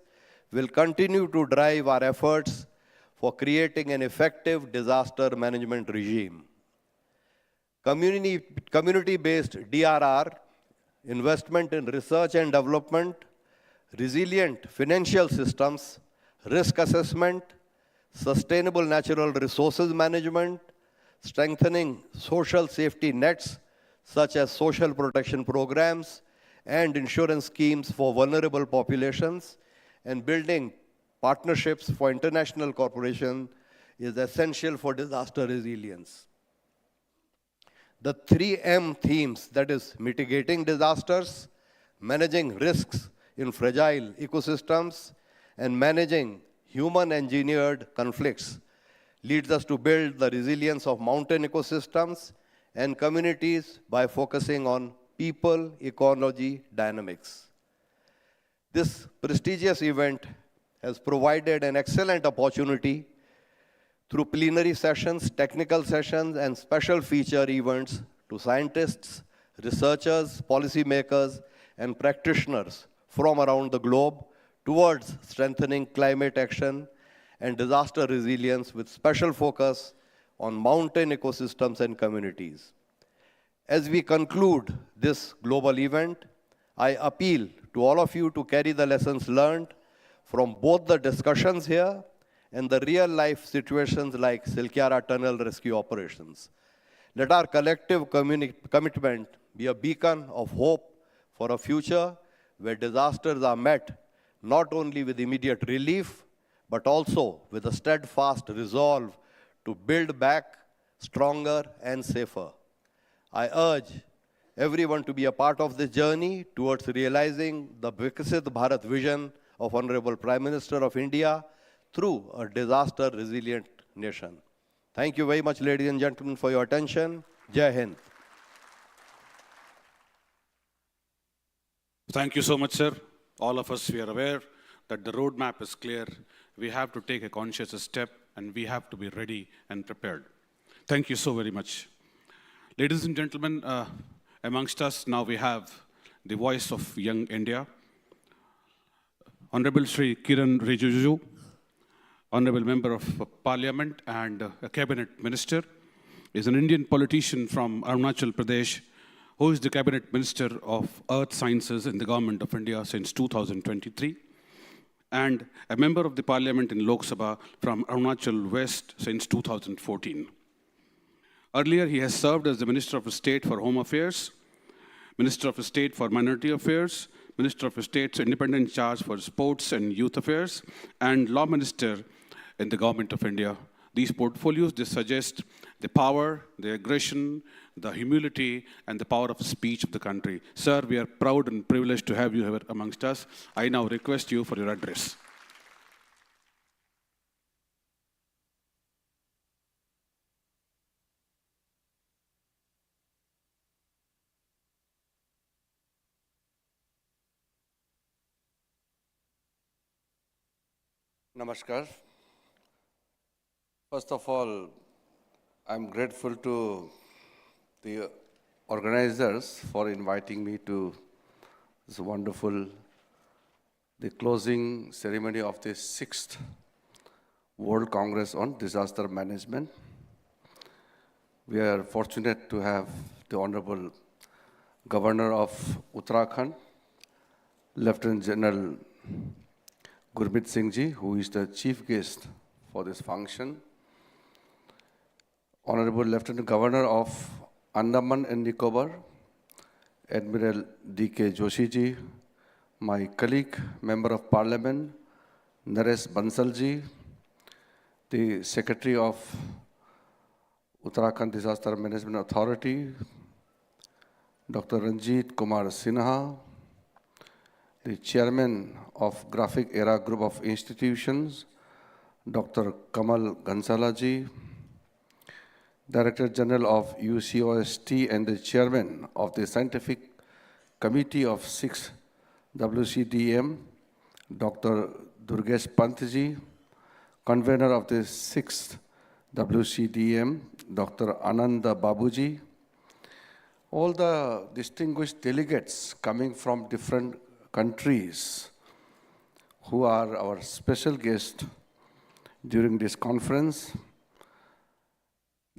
[SPEAKER 13] will continue to drive our efforts for creating an effective disaster management regime. Community-based DRR, investment in research and development, resilient financial systems, risk assessment, sustainable natural resources management, strengthening social safety nets such as social protection programs and insurance schemes for vulnerable populations, and building partnerships for international cooperation is essential for disaster resilience. The 3M themes, that is mitigating disasters, managing risks in fragile ecosystems, and managing human-engineered conflicts, leads us to build the resilience of mountain ecosystems and communities by focusing on people-ecology dynamics. This prestigious event has provided an excellent opportunity through plenary sessions, technical sessions, and special feature events to scientists, researchers, policymakers, and practitioners from around the globe towards strengthening climate action and disaster resilience with special focus on mountain ecosystems and communities. As we conclude this global event, I appeal to all of you to carry the lessons learned from both the discussions here and the real-life situations like Silkyara Tunnel rescue operations. Let our collective commitment be a beacon of hope for a future where disasters are met not only with immediate relief, but also with a steadfast resolve to build back stronger and safer. I urge everyone to be a part of this journey towards realizing the Viksit Bharat vision of Honorable Prime Minister of India through a disaster-resilient nation. Thank you very much, ladies and gentlemen, for your attention. Jai Hind.
[SPEAKER 3] Thank you so much, sir. All of us, we are aware that the roadmap is clear. We have to take a conscious step, and we have to be ready and prepared. Thank you so very much. Ladies and gentlemen, amongst us now we have the voice of young India, Honorable Shri Kiren Riju, Honorable Member of Parliament and a Cabinet Minister, is an Indian politician from Arunachal Pradesh, who is the Cabinet Minister of Earth Sciences in the Government of India since 2023, and a Member of the Parliament in Lok Sabha from Arunachal West since 2014. Earlier, he has served as the Minister of State for Home Affairs, Minister of State for Minority Affairs, Minister of State's independent charge for sports and youth affairs, and Law Minister in the Government of India. These portfolios, they suggest the power, the aggression, the humility, and the power of speech of the country. Sir, we are proud and privileged to have you here amongst us. I now request you for your address.
[SPEAKER 13] Namaskar. First of all, I'm grateful to the organizers for inviting me to this wonderful, the closing ceremony of the 6th World Congress on Disaster Management. We are fortunate to have the Honorable Governor of Uttarakhand, Lieutenant General Gurmit Singh ji, who is the chief guest for this function. Honorable Lieutenant Governor of Andaman and Nicobar, Admiral D.K. Joshi ji, my colleague, Member of Parliament, Naresh Bansal ji, the Secretary of Uttarakhand Disaster Management Authority, Dr. Ranjit Kumar Sinha, the Chairman of Graphic Era Group of Institutions, Dr. Kamal Gansala ji, Director General of UCOST and the Chairman of the Scientific Committee of 6 WCDM, Dr. Durgesh Pant ji, Convener of the 6th WCDM, Dr. Ananda Babuji, all the distinguished delegates coming from different countries who are our special guests during this conference,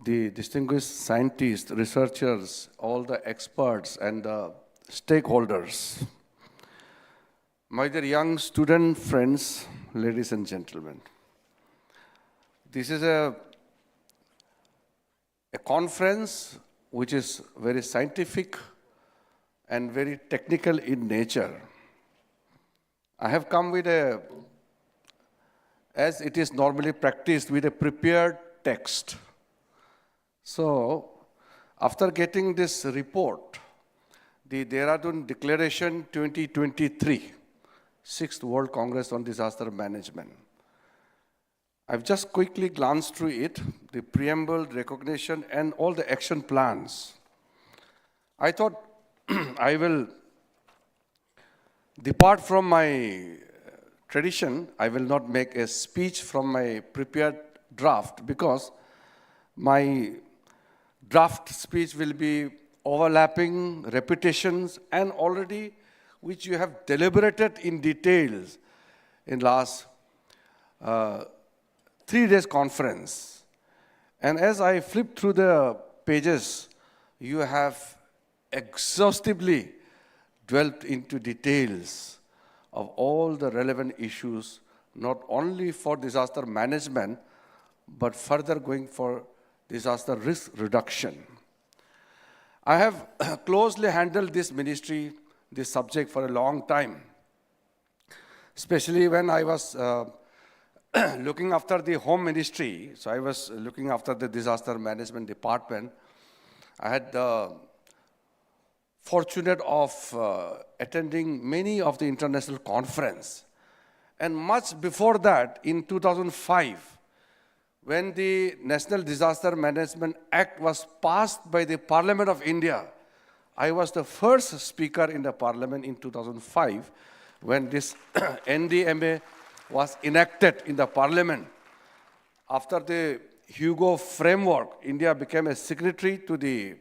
[SPEAKER 13] the distinguished scientists, researchers, all the experts and the stakeholders, my dear young student friends, ladies and gentlemen. This is a conference which is very scientific and very technical in nature. I have come with as it is normally practiced, with a prepared text. So, after getting this report, the Dehradun Declaration 2023, 6th World Congress on Disaster Management, I've just quickly glanced through it, the preamble, recognition, and all the action plans. I thought I will depart from my tradition. I will not make a speech from my prepared draft because my draft speech will be overlapping, repetitions, and already which you have deliberated in details in last 3 days conference. And as I flip through the pages, you have exhaustively dwelt into details of all the relevant issues, not only for disaster management, but further going for disaster risk reduction. I have closely handled this ministry, this subject for a long time, especially when I was looking after the home ministry. So I was looking after the disaster management department. I had the fortunate of attending many of the international conferences. And much before that, in 2005, when the National Disaster Management Act was passed by the Parliament of India, I was the first speaker in the Parliament in 2005 when this NDMA was enacted in the Parliament. After the Hugo framework, India became a signatory to the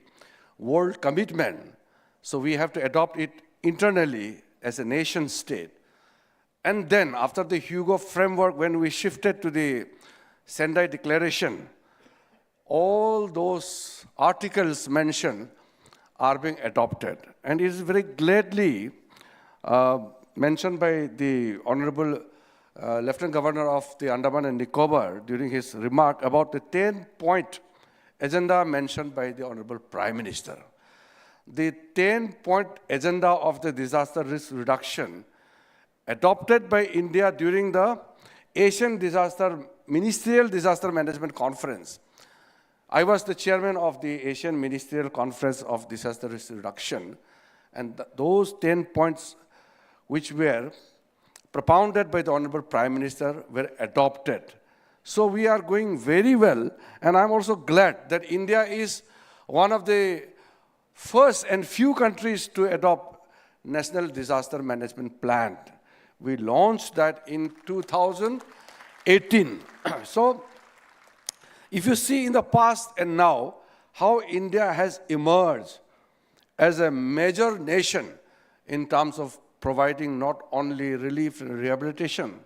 [SPEAKER 13] world commitment. So we have to adopt it internally as a nation state. And then after the Hugo framework, when we shifted to the Sendai Declaration, all those articles mentioned are being adopted. And it is very gladly mentioned by the Honorable Lieutenant Governor of the Andaman and Nicobar during his remark about the 10-point agenda mentioned by the Honorable Prime Minister.
[SPEAKER 6] the 10-point agenda of the disaster risk reduction adopted by India during the Asian Ministerial Disaster Management Conference. I was the chairman of the Asian Ministerial Conference of Disaster Risk Reduction, and those 10 points which were propounded by the Honorable Prime Minister were adopted. So we are going very well, and I'm also glad that India is one of the first and few countries to adopt National Disaster Management Plan. We launched that in 2018. So if you see in the past and now how India has emerged as a major nation in terms of providing not only relief and rehabilitation,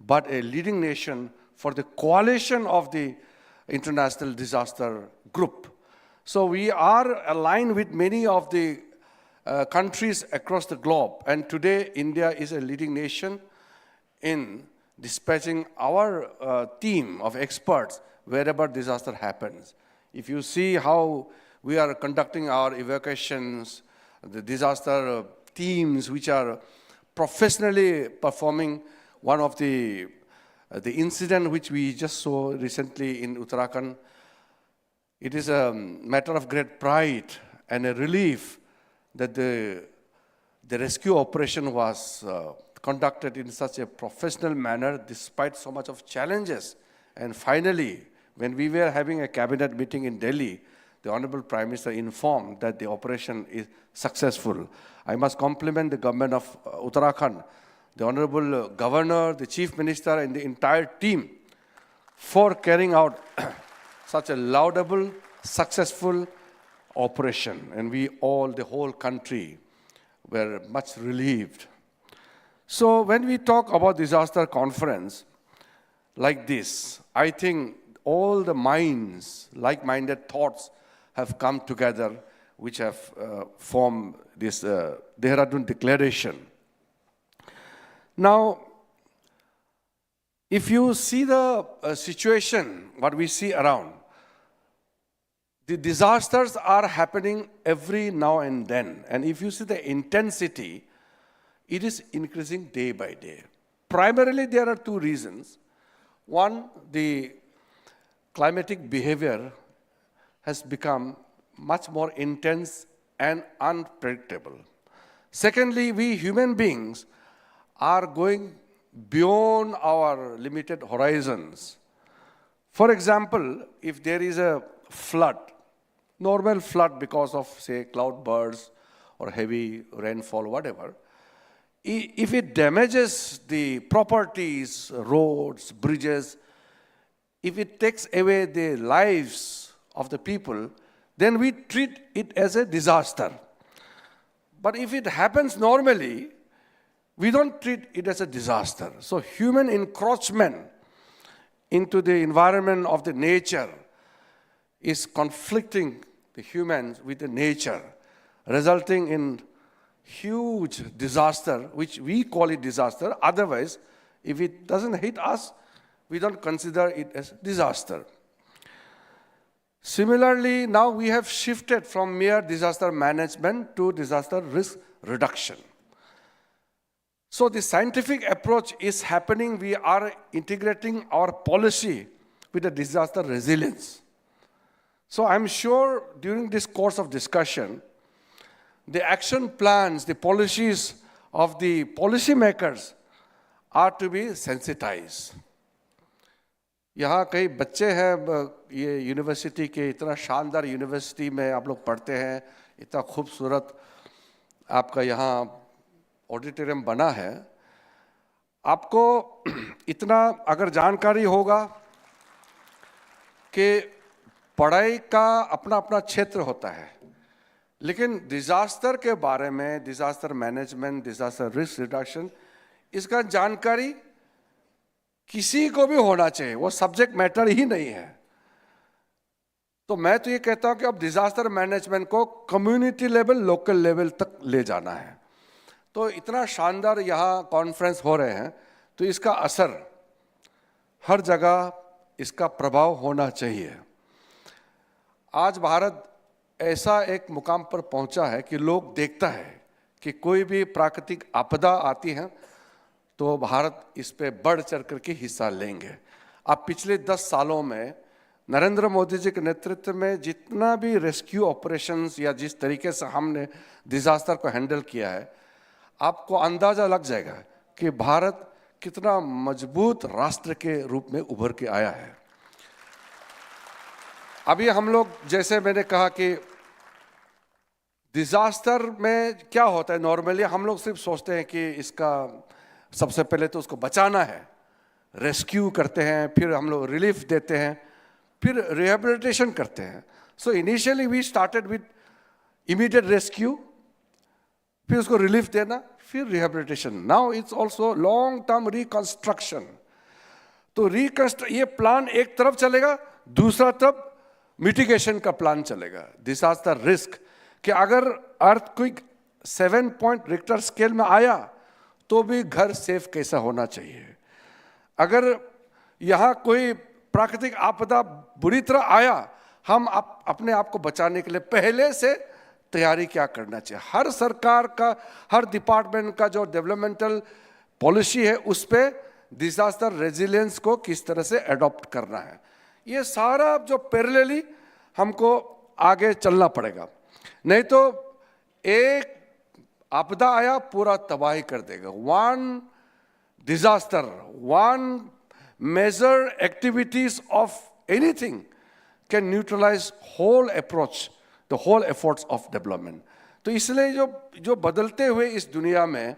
[SPEAKER 6] but a leading nation for the coalition of the international disaster group. So we are aligned with many of the countries across the globe, and today India is a leading nation in dispatching our team of experts wherever disaster happens. If you see how we are conducting our evacuations, the disaster teams which are professionally performing, one of the incident which we just saw recently in Uttarakhand, it is a matter of great pride and a relief that the rescue operation was conducted in such a professional manner despite so much of challenges. And finally, when we were having a cabinet meeting in Delhi, the Honorable Prime Minister informed that the operation is successful. I must compliment the government of Uttarakhand, the Honorable Governor, the Chief Minister, and the entire team for carrying out such a laudable, successful operation. And we all, the whole country, were much relieved. So when we talk about disaster conference like this, I think all the minds, like-minded thoughts have come together, which have formed this Dehradun Declaration. Now, if you see the situation, what we see around, the disasters are happening every now and then. And if you see the intensity, it is increasing day by day. Primarily, there are two reasons. One, the climatic behavior has become much more intense and unpredictable. Secondly, we human beings are going beyond our limited horizons. For example, if there is a flood, normal flood because of, say, cloud bursts or heavy rainfall, whatever, if it damages the properties, roads, bridges, if it takes away the lives of the people, then we treat it as a disaster. But if it happens normally, we don't treat it as a disaster. So human encroachment into the environment of the nature is conflicting the humans with the nature, resulting in huge disaster, which we call it disaster. Otherwise, if it doesn't hit us, we don't consider it as disaster. Similarly, now we have shifted from mere disaster management to disaster risk reduction. So the scientific approach is happening. We are integrating our policy with the disaster resilience. So I'm sure during this course of discussion, the action plans, the policies of the policymakers are to be sensitized. यहाँ कई बच्चे हैं ये university के, इतना शानदार university में आप लोग पढ़ते हैं, इतना खूबसूरत आपका यहाँ ऑडिटोरियम बना है. आपको इतना अगर जानकारी होगा कि पढ़ाई का अपना अपना क्षेत्र होता है, लेकिन डिजास्टर के बारे में, disaster management, disaster risk reduction, इसका जानकारी किसी को भी होना चाहिए. वो सब्जेक्ट मैटर ही नहीं है. तो मैं तो ये कहता हूं कि अब डिजास्टर मैनेजमेंट को कम्युनिटी लेवल, लोकल लेवल तक ले जाना है. तो इतना शानदार यहाँ कॉन्फ्रेंस हो रहे हैं, तो इसका असर हर जगह, इसका प्रभाव होना चाहिए. आज भारत
[SPEAKER 14] ऐसा एक मुकाम पर पहुंचा है कि लोग देखता है कि कोई भी प्राकृतिक आपदा आती है तो भारत इस पे बढ़ चढ़ करके हिस्सा लेंगे। अब पिछले 10 सालों में नरेंद्र मोदी जी के नेतृत्व में जितना भी रेस्क्यू ऑपरेशंस या जिस तरीके से हमने डिजास्टर को हैंडल किया है, आपको अंदाजा लग जाएगा कि भारत कितना मजबूत राष्ट्र के रूप में उभर के आया है। अभी हम लोग, जैसे मैंने कहा कि डिजास्टर में क्या होता है, नॉर्मली हम लोग सिर्फ सोचते हैं कि इसका सबसे पहले तो उसको बचाना है, रेस्क्यू करते हैं, फिर हम लोग रिलीफ देते हैं, फिर रिहेबिलिटेशन करते हैं। So initially we started with immediate rescue, फिर उसको रिलीफ देना, फिर rehabilitation. Now it's also long term reconstruction. तो ये प्लान एक तरफ चलेगा, दूसरा तरफ मिटिगेशन का प्लान चलेगा। डिजास्टर रिस्क कि अगर अर्थक्वेक 7 पॉइंट रिक्टर स्केल में आया तो भी घर सेफ कैसा होना चाहिए। अगर यहाँ कोई प्राकृतिक आपदा बुरी तरह आया, हम अपने आप को बचाने के लिए पहले से तैयारी क्या करना चाहिए। हर सरकार का, हर डिपार्टमेंट का जो डेवलपमेंटल पॉलिसी है उस पे डिजास्टर रेजिलियंस को किस तरह से अडॉप्ट करना है, ये सारा जो पैरेलली हमको आगे चलना पड़ेगा। नहीं तो एक आपदा आया पूरा तबाही कर देगा। One disaster, one major activities of anything can neutralize whole approach, the whole efforts of development. तो इसलिए जो बदलते हुए इस दुनिया में,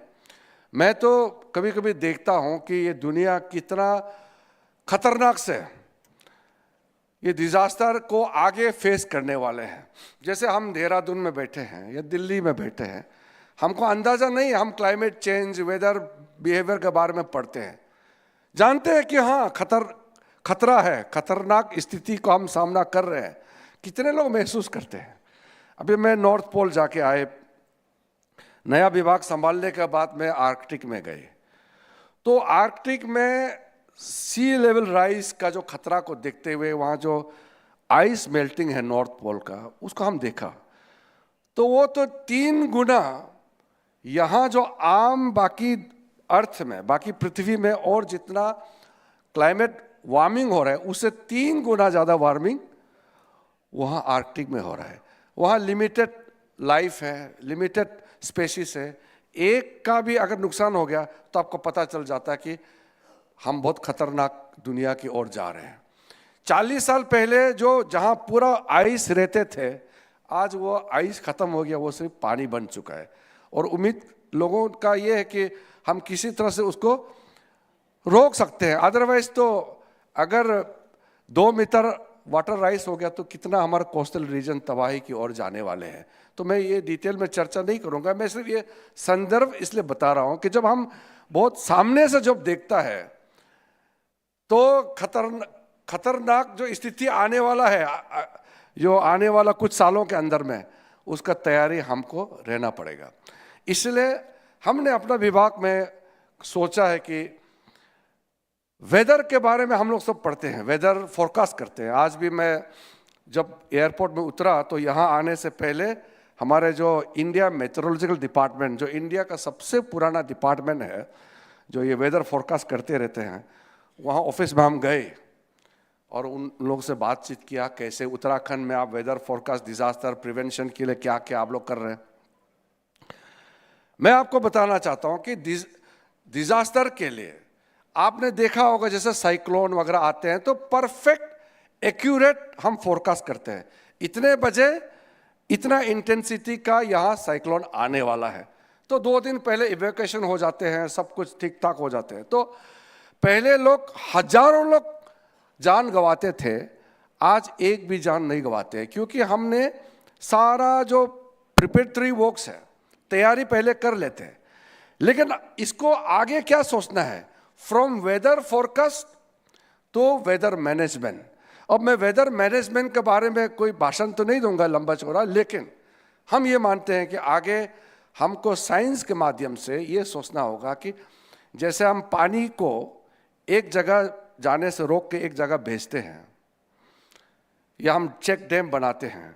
[SPEAKER 14] मैं तो कभी कभी देखता हूं कि ये दुनिया कितना खतरनाक से ये डिजास्टर को आगे फेस करने वाले हैं। जैसे हम देहरादून में बैठे हैं या दिल्ली में बैठे हैं, हमको अंदाजा नहीं, हम क्लाइमेट चेंज, वेदर बिहेवियर के बारे में पढ़ते हैं, जानते हैं कि हाँ खतरा है, खतरनाक स्थिति को हम सामना कर रहे हैं। कितने लोग महसूस करते हैं। अभी मैं नॉर्थ पोल जाके आए, नया विभाग संभालने के बाद मैं आर्कटिक में गए, तो आर्कटिक में सी लेवल राइज का जो खतरा को देखते हुए वहाँ जो आइस मेल्टिंग है नॉर्थ पोल का, उसको हम देखा तो वो तो 3 गुना यहाँ जो आम बाकी अर्थ में, बाकी पृथ्वी में और जितना क्लाइमेट वार्मिंग हो रहा है उससे 3 गुना ज़्यादा वार्मिंग वहाँ आर्कटिक में हो रहा है। वहाँ लिमिटेड लाइफ है, लिमिटेड स्पेसीज है, एक का भी अगर नुकसान हो गया तो आपको पता चल जाता है कि हम बहुत खतरनाक दुनिया की ओर जा रहे हैं। 40 साल पहले जो जहाँ पूरा आइस रहते थे, आज वो आइस खत्म हो गया, वो सिर्फ पानी बन चुका है। और उम्मीद लोगों का ये है कि हम किसी तरह से उसको रोक सकते हैं, अदरवाइज तो अगर 2 मीटर वाटर राइस हो गया तो कितना हमारा कोस्टल रीजन तबाही की ओर जाने वाले हैं। तो मैं ये डिटेल में चर्चा नहीं करूंगा, मैं सिर्फ ये संदर्भ इसलिए बता रहा हूं कि जब हम बहुत सामने से जब देखता है तो खतरनाक जो स्थिति आने वाला है, जो आने वाला कुछ सालों के अंदर में, उसका तैयारी हमको रहना पड़ेगा। इसलिए हमने अपना विभाग में सोचा है कि वेदर के बारे में हम लोग सब पढ़ते हैं, वेदर फोरकास्ट करते हैं। आज भी मैं जब एयरपोर्ट में उतरा तो यहाँ आने से पहले हमारे जो इंडिया मेट्रोलॉजिकल डिपार्टमेंट, जो इंडिया का सबसे पुराना डिपार्टमेंट है, जो ये वेदर फोरकास्ट करते रहते हैं, वहाँ ऑफिस में हम गए और उन लोगों से बातचीत किया, कैसे उत्तराखंड में आप वेदर फोरकास्ट, डिजास्टर प्रिवेंशन के लिए क्या क्या आप लोग कर रहे हैं। मैं आपको बताना चाहता हूँ कि डिजास्टर के लिए आपने देखा होगा जैसे साइक्लोन वगैरह आते हैं तो परफेक्ट एक्यूरेट हम फोरकास्ट करते हैं, इतने बजे इतना इंटेंसिटी का यहाँ साइक्लोन आने वाला है, तो 2 दिन पहले इवैक्यूएशन हो जाते हैं, सब कुछ ठीक ठाक हो जाते हैं। तो पहले लोग हजारों लोग जान गंवाते थे, आज एक भी जान नहीं गंवाते हैं, क्योंकि हमने सारा जो प्रिपरेटरी वर्क्स है, तैयारी पहले कर लेते हैं। लेकिन इसको आगे क्या सोचना है, फ्रॉम वेदर फोरकास्ट तो वेदर मैनेजमेंट। अब मैं वेदर मैनेजमेंट के बारे में कोई भाषण तो नहीं दूंगा लंबा चौड़ा, लेकिन हम ये मानते हैं कि आगे हमको साइंस के माध्यम से ये सोचना होगा कि जैसे हम पानी को एक जगह जाने से रोक के एक जगह भेजते हैं, या हम चेक डैम बनाते हैं,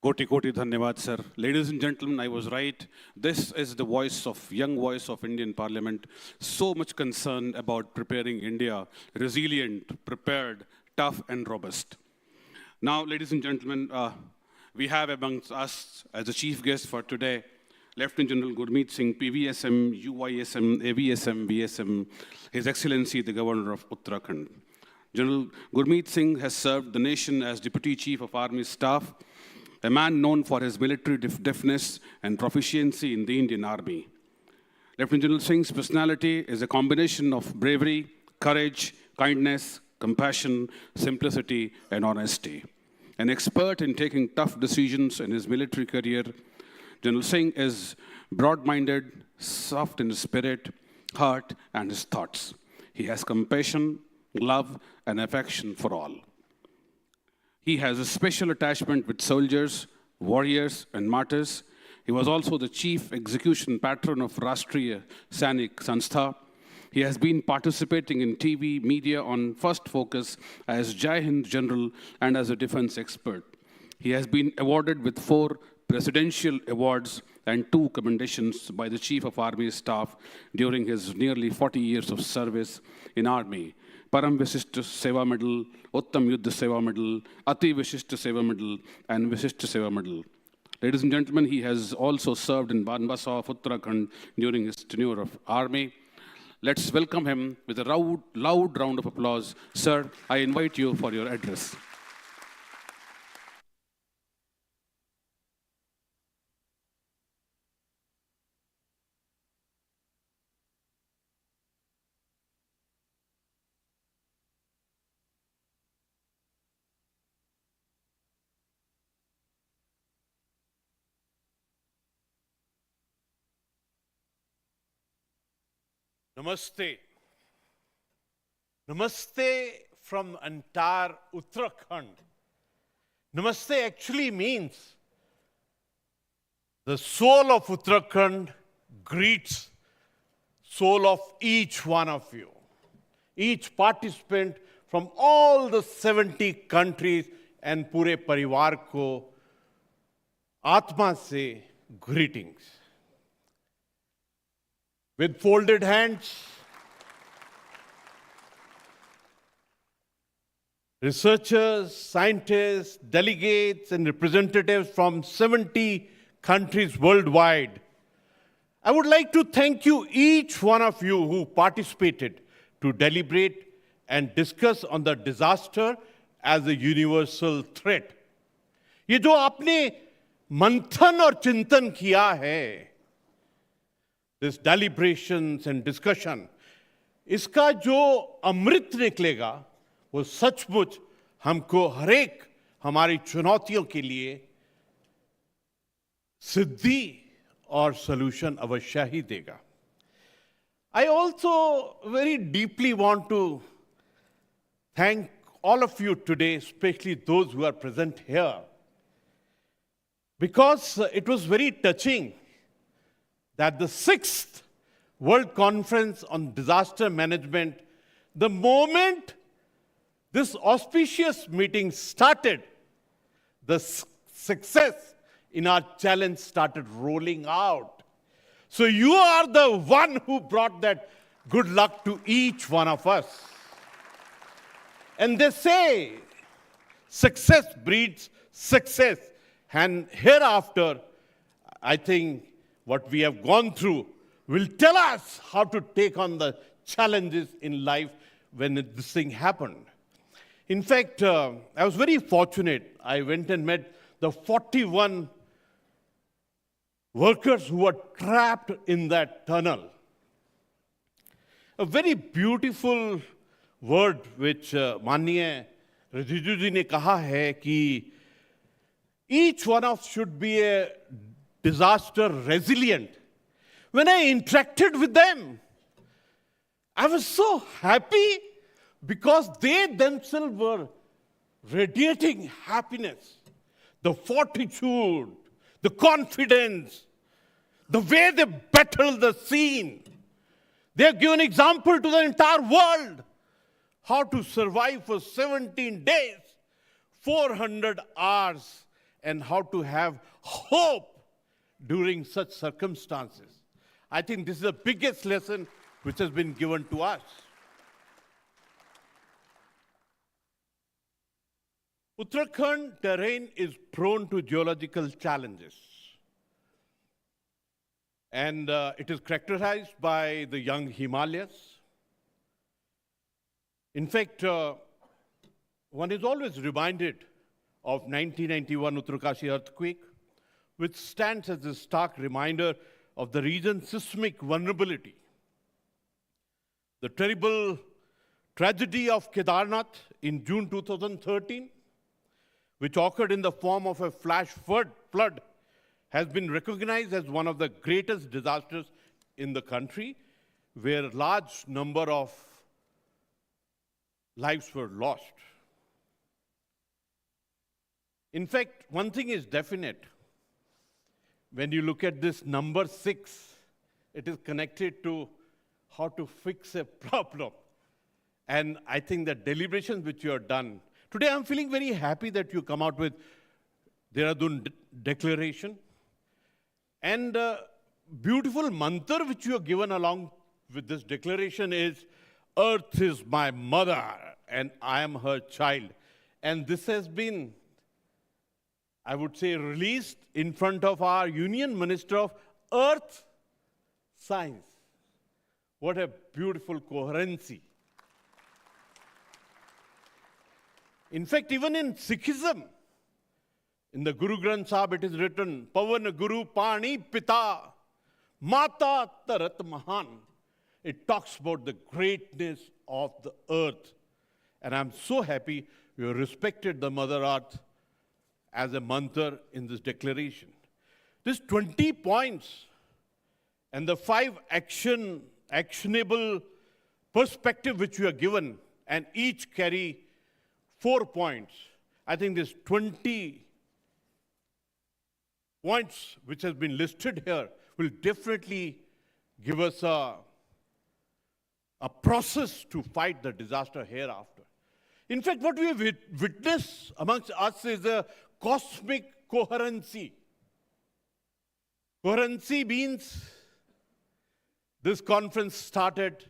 [SPEAKER 3] Koti Koti Dhanyavad, sir. Ladies and gentlemen, I was right. This is the young voice of Indian Parliament, so much concerned about preparing India, resilient, prepared, tough and robust. Now, ladies and gentlemen, we have amongst us as a chief guest for today, Lieutenant General Gurmit Singh, PVSM, UYSM, AVSM, VSM, His Excellency, the Governor of Uttarakhand. General Gurmit Singh has served the nation as Deputy Chief of Army Staff, a man known for his military deftness and proficiency in the Indian Army. Lieutenant General Singh's personality is a combination of bravery, courage, kindness, compassion, simplicity, and honesty. An expert in taking tough decisions in his military career, General Singh is broad-minded, soft in his spirit, heart, and his thoughts. He has compassion, love, and affection for all. He has a special attachment with soldiers, warriors, and martyrs. He was also the chief execution patron of Rashtriya Sainik Sanstha. He has been participating in TV, media on First Focus as Jai Hind General and as a defense expert. He has been awarded with 4 presidential awards and 2 commendations by the Chief of Army Staff during his nearly 40 years of service in Army. Param Vishisht Seva Medal, Uttam Yuddha Seva Medal, Ati Vishisht Seva Medal, and Vishisht Seva Medal. Ladies and gentlemen, he has also served in Banbasa of Uttarakhand during his tenure of Army. Let's welcome him with a loud round of applause. Sir, I invite you for your address.
[SPEAKER 15] Namaste. Namaste from entire Uttarakhand. Namaste actually means the soul of Uttarakhand greets soul of each one of you. Each participant from all the 70 countries and pure parivar ko Atma se greetings. With folded hands, researchers, scientists, delegates, and representatives from 70 countries worldwide, I would like to thank you, each one of you who participated to deliberate and discuss on the disaster as a universal threat. ये जो आपने मंथन और चिंतन किया है, this deliberations and discussion, इसका जो अमृत निकलेगा वो सचमुच हमको हरेक हमारी चुनौतियों के लिए सिद्धि और सॉल्यूशन अवश्य ही देगा. I also very deeply want to thank all of you today, especially those who are present here, because it was very touching that the 6th World Conference on Disaster Management, the moment this auspicious meeting started, the success in our challenge started rolling out. So you are the one who brought that good luck to each one of us. And they say, success breeds success. And hereafter, I think what we have gone through will tell us how to take on the challenges in life when this thing happened. In fact, I was very fortunate. I went and met the 41 workers who were trapped in that tunnel. A very beautiful word which Manya Riju ji ne kaha hai ki each one of us should be a disaster resilient. When I interacted with them, I was so happy because they themselves were radiating happiness, the fortitude, the confidence, the way they battled the scene. They have given example to the entire world how to survive for 17 days, 400 hours, and how to have hope during such circumstances. I think this is the biggest lesson which has been given to us. Uttarakhand terrain is prone to geological challenges. And it is characterized by the young Himalayas. In fact, one is always reminded of 1991 Uttarkashi earthquake, which stands as a stark reminder of the region's seismic vulnerability. The terrible tragedy of Kedarnath in June 2013, which occurred in the form of a flash flood, has been recognized as one of the greatest disasters in the country, where a large number of lives were lost. In fact, one thing is definite. When you look at this number 6, it is connected to how to fix a problem. And I think the deliberations which you have done, today I'm feeling very happy that you come out with Dehradun Declaration. And beautiful mantra which you have given along with this declaration is, Earth is my mother and I am her child. And this has been, I would say, released in front of our Union Minister of Earth Science. What a beautiful coherency. In fact, even in Sikhism, in the Guru Granth Sahib, it is written, Pavan Guru Pani Pita Mata Tarat Mahan. It talks about the greatness of the earth. And I'm so happy you respected the Mother Earth as a mantra in this declaration. This 20 points and the 5 actionable perspective which you are given, and each carry 4 points. I think this 20 points which has been listed here will definitely give us a process to fight the disaster hereafter. In fact, what we have witnessed amongst us is a cosmic coherency. Coherency means this conference started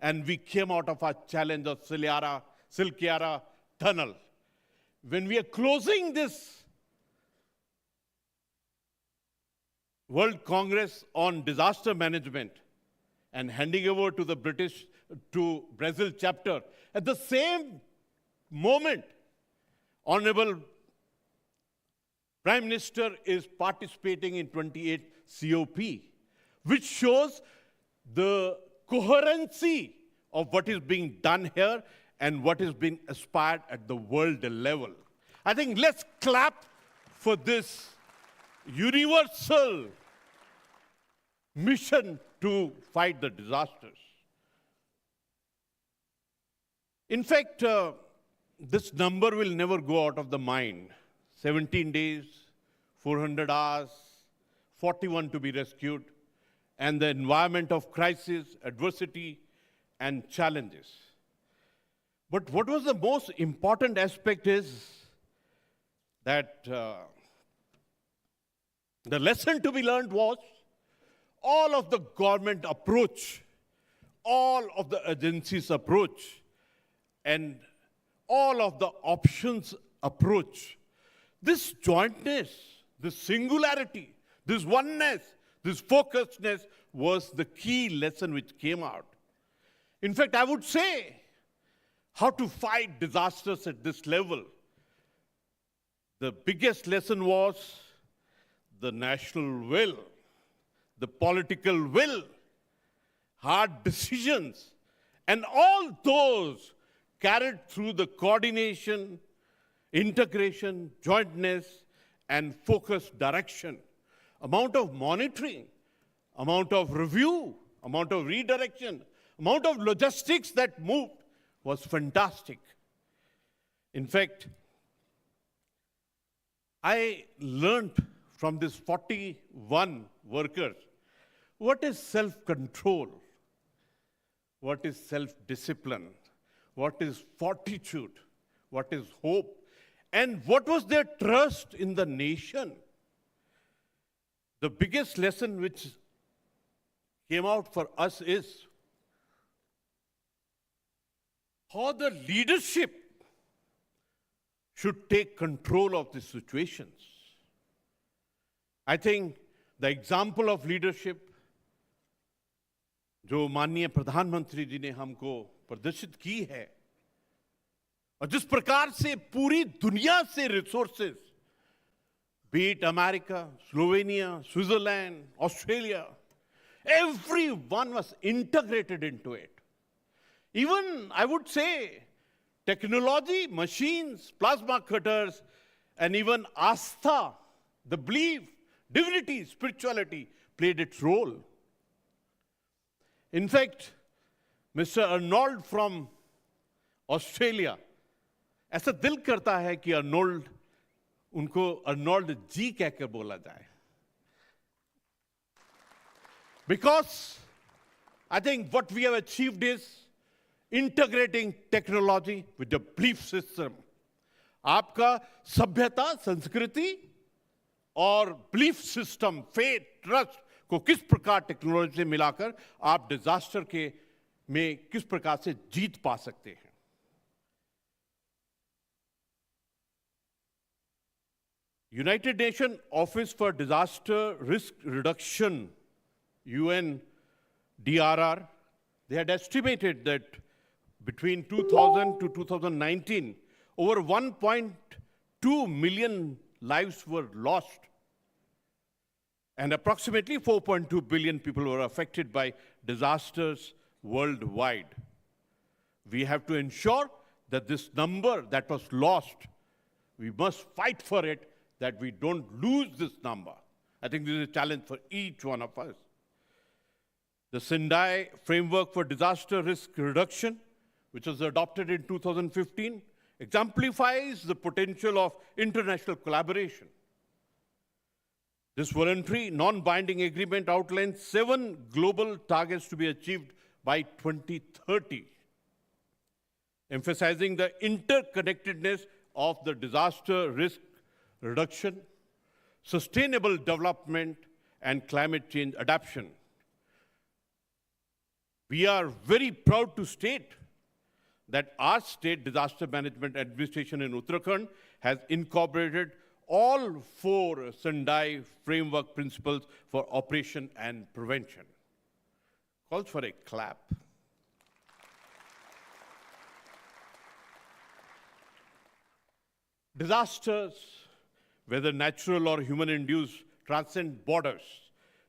[SPEAKER 15] and we came out of our challenge of Silkyara tunnel. When we are closing this World Congress on Disaster Management and handing over to the Brazil chapter, at the same moment, Honorable Prime Minister is participating in 28 COP, which shows the coherency of what is being done here and what is being aspired at the world level. I think let's clap for this universal mission to fight the disasters. In fact, this number will never go out of the mind. 17 days, 400 hours, 41 to be rescued, and the environment of crisis, adversity, and challenges. But what was the most important aspect is that the lesson to be learned was all of the government approach, all of the agencies approach, and all of the options approach. This jointness, this singularity, this oneness, this focusedness was the key lesson which came out. In fact, I would say how to fight disasters at this level. The biggest lesson was the national will, the political will, hard decisions, and all those carried through the coordination, integration, jointness, and focused direction. Amount of monitoring, amount of review, amount of redirection, amount of logistics that moved was fantastic. In fact, I learned from these 41 workers what is self-control, what is self-discipline, what is fortitude, what is hope, And what was their trust in the nation? The biggest lesson which came out for us is how the leadership should take control of the situations. I think the example of leadership जो माननीय प्रधानमंत्री जी ने हमको प्रदर्शित की है और जिस प्रकार से पूरी दुनिया से resources, be it America, Slovenia, Switzerland, Australia, everyone was integrated into it. Even, I would say, technology, machines, plasma cutters, and even Astha, the belief, divinity, spirituality played its role. In fact, Mr. Arnold from Australia, ऐसा दिल करता है कि उनको Arnold जी कहकर बोला जाए. Because I think what we have achieved is integrating technology with the belief system. आपका सभ्यता, संस्कृति और belief system, faith, trust को किस प्रकार टेक्नोलॉजी से मिलाकर आप डिजास्टर में किस प्रकार से जीत पा सकते हैं. United Nations Office for Disaster Risk Reduction, UNDRR, they had estimated that between 2000 to 2019, over 1.2 million lives were lost, and approximately 4.2 billion people were affected by disasters worldwide. We have to ensure that this number that was lost, we must fight for it, that we don't lose this number. I think this is a challenge for each one of us. The Sendai Framework for Disaster Risk Reduction, which was adopted in 2015, exemplifies the potential of international collaboration. This voluntary, non-binding agreement outlines 7 global targets to be achieved by 2030, emphasizing the interconnectedness of the disaster risk reduction, sustainable development, and climate change adaptation. We are very proud to state that our state disaster management administration in Uttarakhand has incorporated all 4 Sendai framework principles for operation and prevention. Calls for a clap. Disasters, whether natural or human-induced, transcend borders,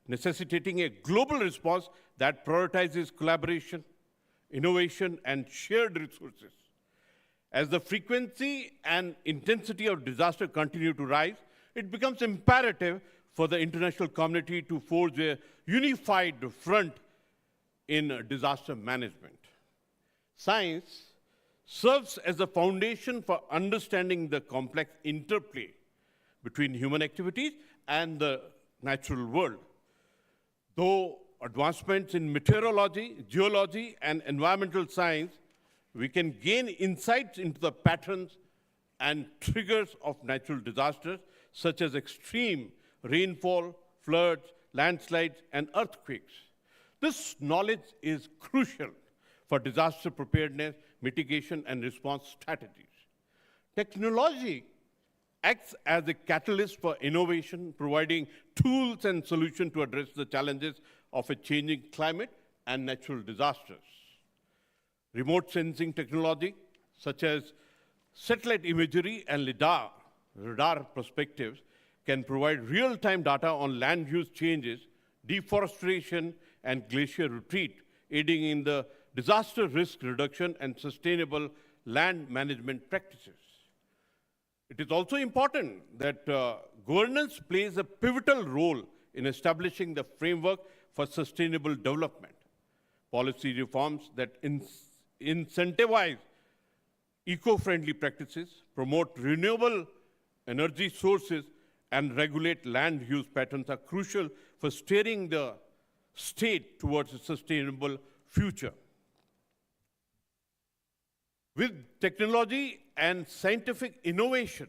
[SPEAKER 15] necessitating a global response that prioritizes collaboration, innovation, and shared resources. As the frequency and intensity of disaster continue to rise, it becomes imperative for the international community to forge a unified front in disaster management. Science serves as the foundation for understanding the complex interplay between human activities and the natural world. Though advancements in meteorology, geology, and environmental science, we can gain insights into the patterns and triggers of natural disasters, such as extreme rainfall, floods, landslides, and earthquakes. This knowledge is crucial for disaster preparedness, mitigation, and response strategies. Technology acts as a catalyst for innovation, providing tools and solutions to address the challenges of a changing climate and natural disasters. Remote sensing technology, such as satellite imagery and radar perspectives, can provide real-time data on land use changes, deforestation, and glacier retreat, aiding in the disaster risk reduction and sustainable land management practices. It is also important that governance plays a pivotal role in establishing the framework for sustainable development. Policy reforms that incentivize eco-friendly practices, promote renewable energy sources, and regulate land use patterns are crucial for steering the state towards a sustainable future. With technology and scientific innovation,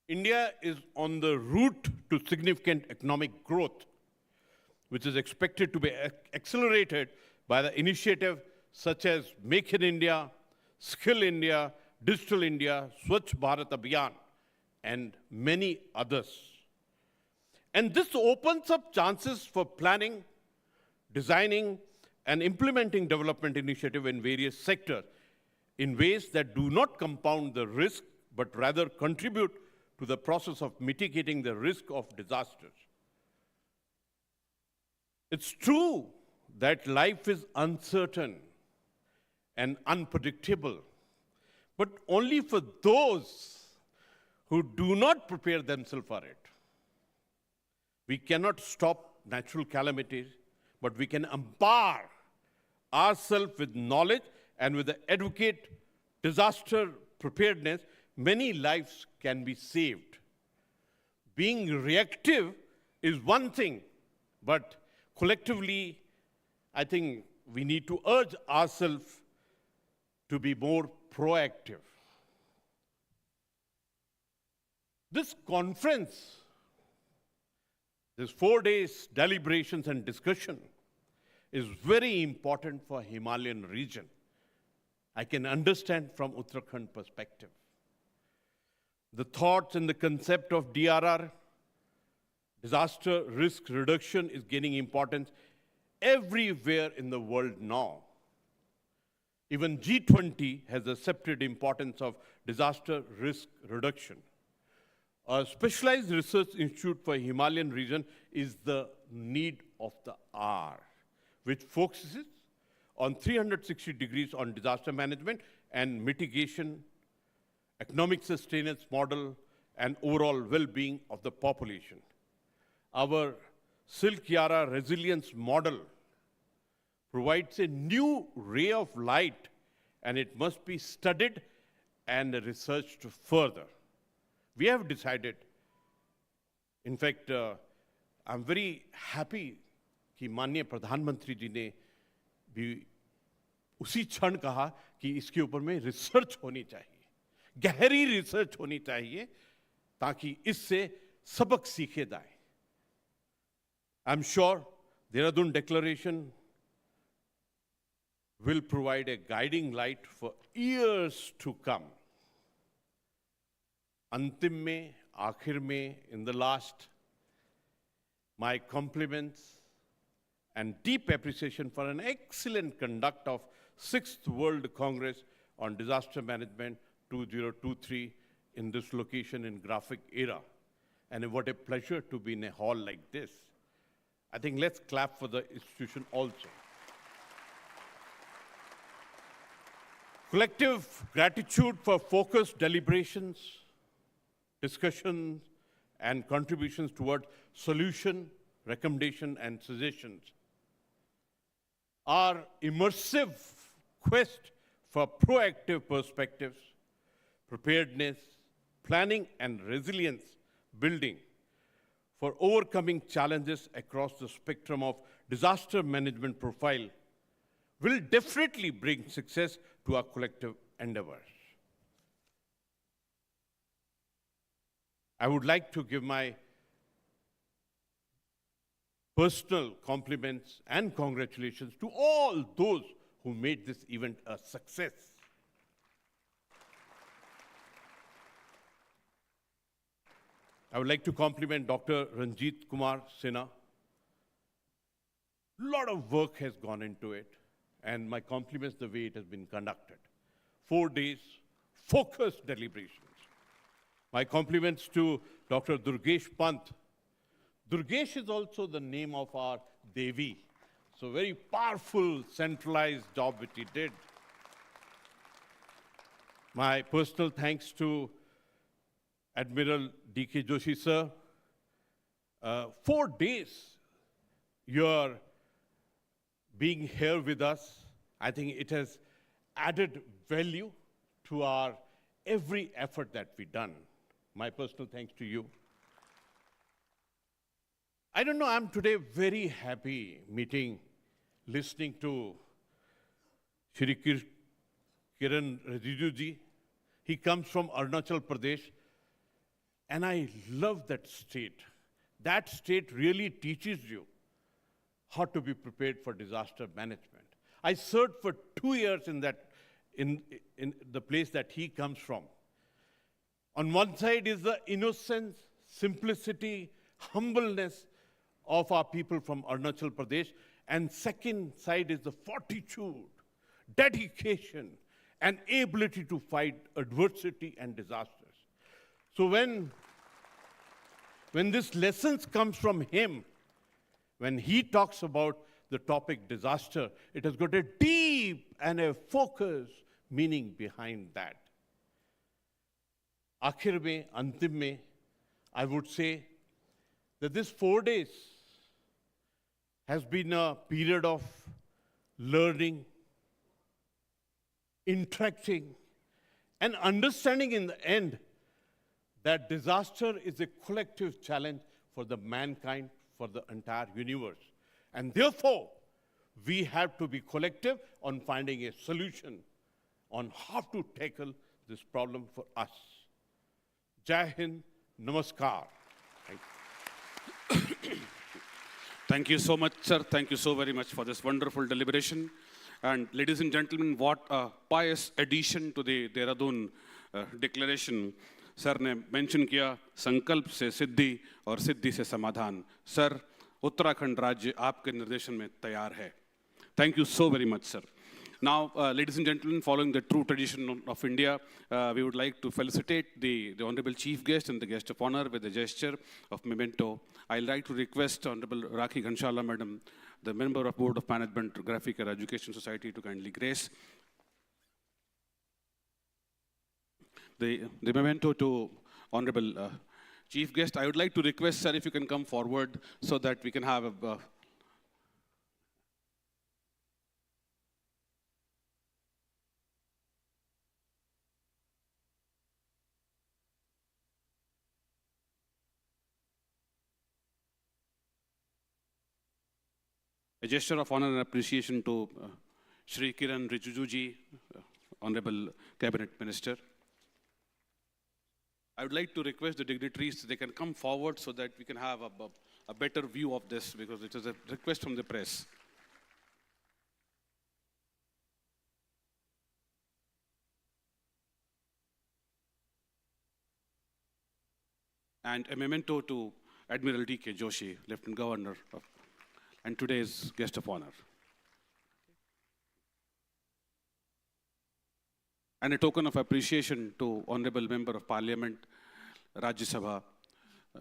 [SPEAKER 15] India is on the route to significant economic growth, which is expected to be accelerated by the initiative such as Make in India, Skill India, Digital India, Swachh Bharat Abhiyan, and many others. And this opens up chances for planning, designing, and implementing development initiative in various sectors in ways that do not compound the risk, but rather contribute to the process of mitigating the risk of disasters. It's true that life is uncertain and unpredictable, but only for those who do not prepare themselves for it. We cannot stop natural calamities, but we can empower ourselves with knowledge, and with the adequate disaster preparedness, many lives can be saved. Being reactive is one thing, but collectively, I think we need to urge ourselves to be more proactive. This conference, this 4 days deliberations and discussion, is very important for Himalayan region. I can understand from Uttarakhand perspective. The thoughts and the concept of DRR, disaster risk reduction, is gaining importance everywhere in the world now. Even G20 has accepted importance of disaster risk reduction. A specialized research institute for Himalayan region is the need of the hour, which focuses on 360 degrees on disaster management and mitigation, economic sustenance model, and overall well-being of the population. Our Silk Yara resilience model provides a new ray of light, and it must be studied and researched further. We have decided, in fact, I'm very happy कि माननीय प्रधानमंत्री जी ने भी उसी क्षण कहा कि इसके ऊपर में रिसर्च होनी चाहिए, गहरी रिसर्च होनी चाहिए, ताकि इससे सबक सीखे जाए. I'm sure Dehradun Declaration will provide a guiding light for years to come. अंतिम में, आखिर में, in the last, my compliments and deep appreciation for an excellent conduct of 6th World Congress on Disaster Management 2023 in this location in graphic era. And what a pleasure to be in a hall like this. I think let's clap for the institution also. Collective gratitude for focused deliberations, discussions, and contributions toward solution, recommendation, and suggestions. Our immersive quest for proactive perspectives, preparedness, planning, and resilience building for overcoming challenges across the spectrum of disaster management profile will definitely bring success to our collective endeavors. I would like to give my personal compliments and congratulations to all those who made this event a success. I would like to compliment Dr. Ranjit Kumar Sinha. A lot of work has gone into it, and my compliments the way it has been conducted. 4 days, focused deliberations. My compliments to Dr. Durgesh Pant. Durgesh is also the name of our Devi. So very powerful, centralized job which he did. My personal thanks to Admiral D.K. Joshi, sir. 4 days you're being here with us. I think it has added value to our every effort that we've done. My personal thanks to you. I don't know, I'm today very happy meeting, listening to Shri Kiren Riju ji. He comes from Arunachal Pradesh, and I love that state. That state really teaches you how to be prepared for disaster management. I served for 2 years in the place that he comes from. On one side is the innocence, simplicity, humbleness of our people from Arunachal Pradesh, and second side is the fortitude, dedication, and ability to fight adversity and disasters. So when this lessons comes from him, when he talks about the topic disaster, it has got a deep and a focused meaning behind that. Akhir mein, antim mein, I would say that this 4 days has been a period of learning, interacting, and understanding in the end that disaster is a collective challenge for the mankind, for the entire universe. And therefore, we have to be collective on finding a solution on how to tackle this problem for us. Jai Hind, Namaskar. Thank you.
[SPEAKER 3] Thank you so much, sir. Thank you so very much for this wonderful deliberation. And ladies and gentlemen, what a pious addition to the Dehradun declaration. Sir ने mention किया संकल्प से सिद्धि और सिद्धि से समाधान. Sir, Uttarakhand राज्य आपके निर्देशन में तैयार है. Thank you so very much, sir. Now, ladies and gentlemen, following the true tradition of India, we would like to felicitate the Honorable Chief Guest and the Guest of Honor with a gesture of memento. I'd like to request Honorable Rakhi Ghanshala, Madam, the Member of Board of Management, Graphic Education Society, to kindly grace the memento to Honorable Chief Guest. I would like to request, sir, if you can come forward so that we can have a gesture of honor and appreciation to Shri Kiren Riju ji, Honorable Cabinet Minister. I would like to request the dignitaries they can come forward so that we can have a better view of this, because it is a request from the press. And a memento to Admiral D.K. Joshi, Lieutenant Governor and today's guest of honor. And a token of appreciation to Honorable Member of Parliament, Rajya Sabha,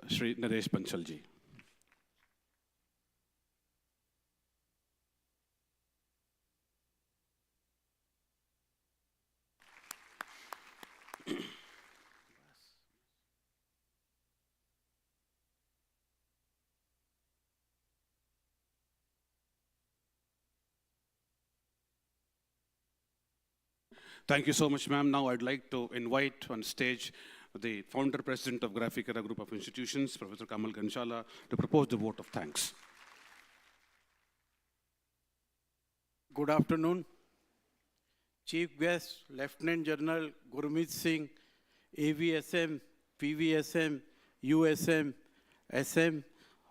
[SPEAKER 3] Shri Naresh Panchal ji. Thank you so much, ma'am. Now I'd like to invite on stage the founder president of Graphicera Group of Institutions, Professor Kamal Ghanshala, to propose the vote of thanks.
[SPEAKER 16] Good afternoon. Chief Guest, Lieutenant General Gurmit Singh, AVSM, PVSM, USM, SM,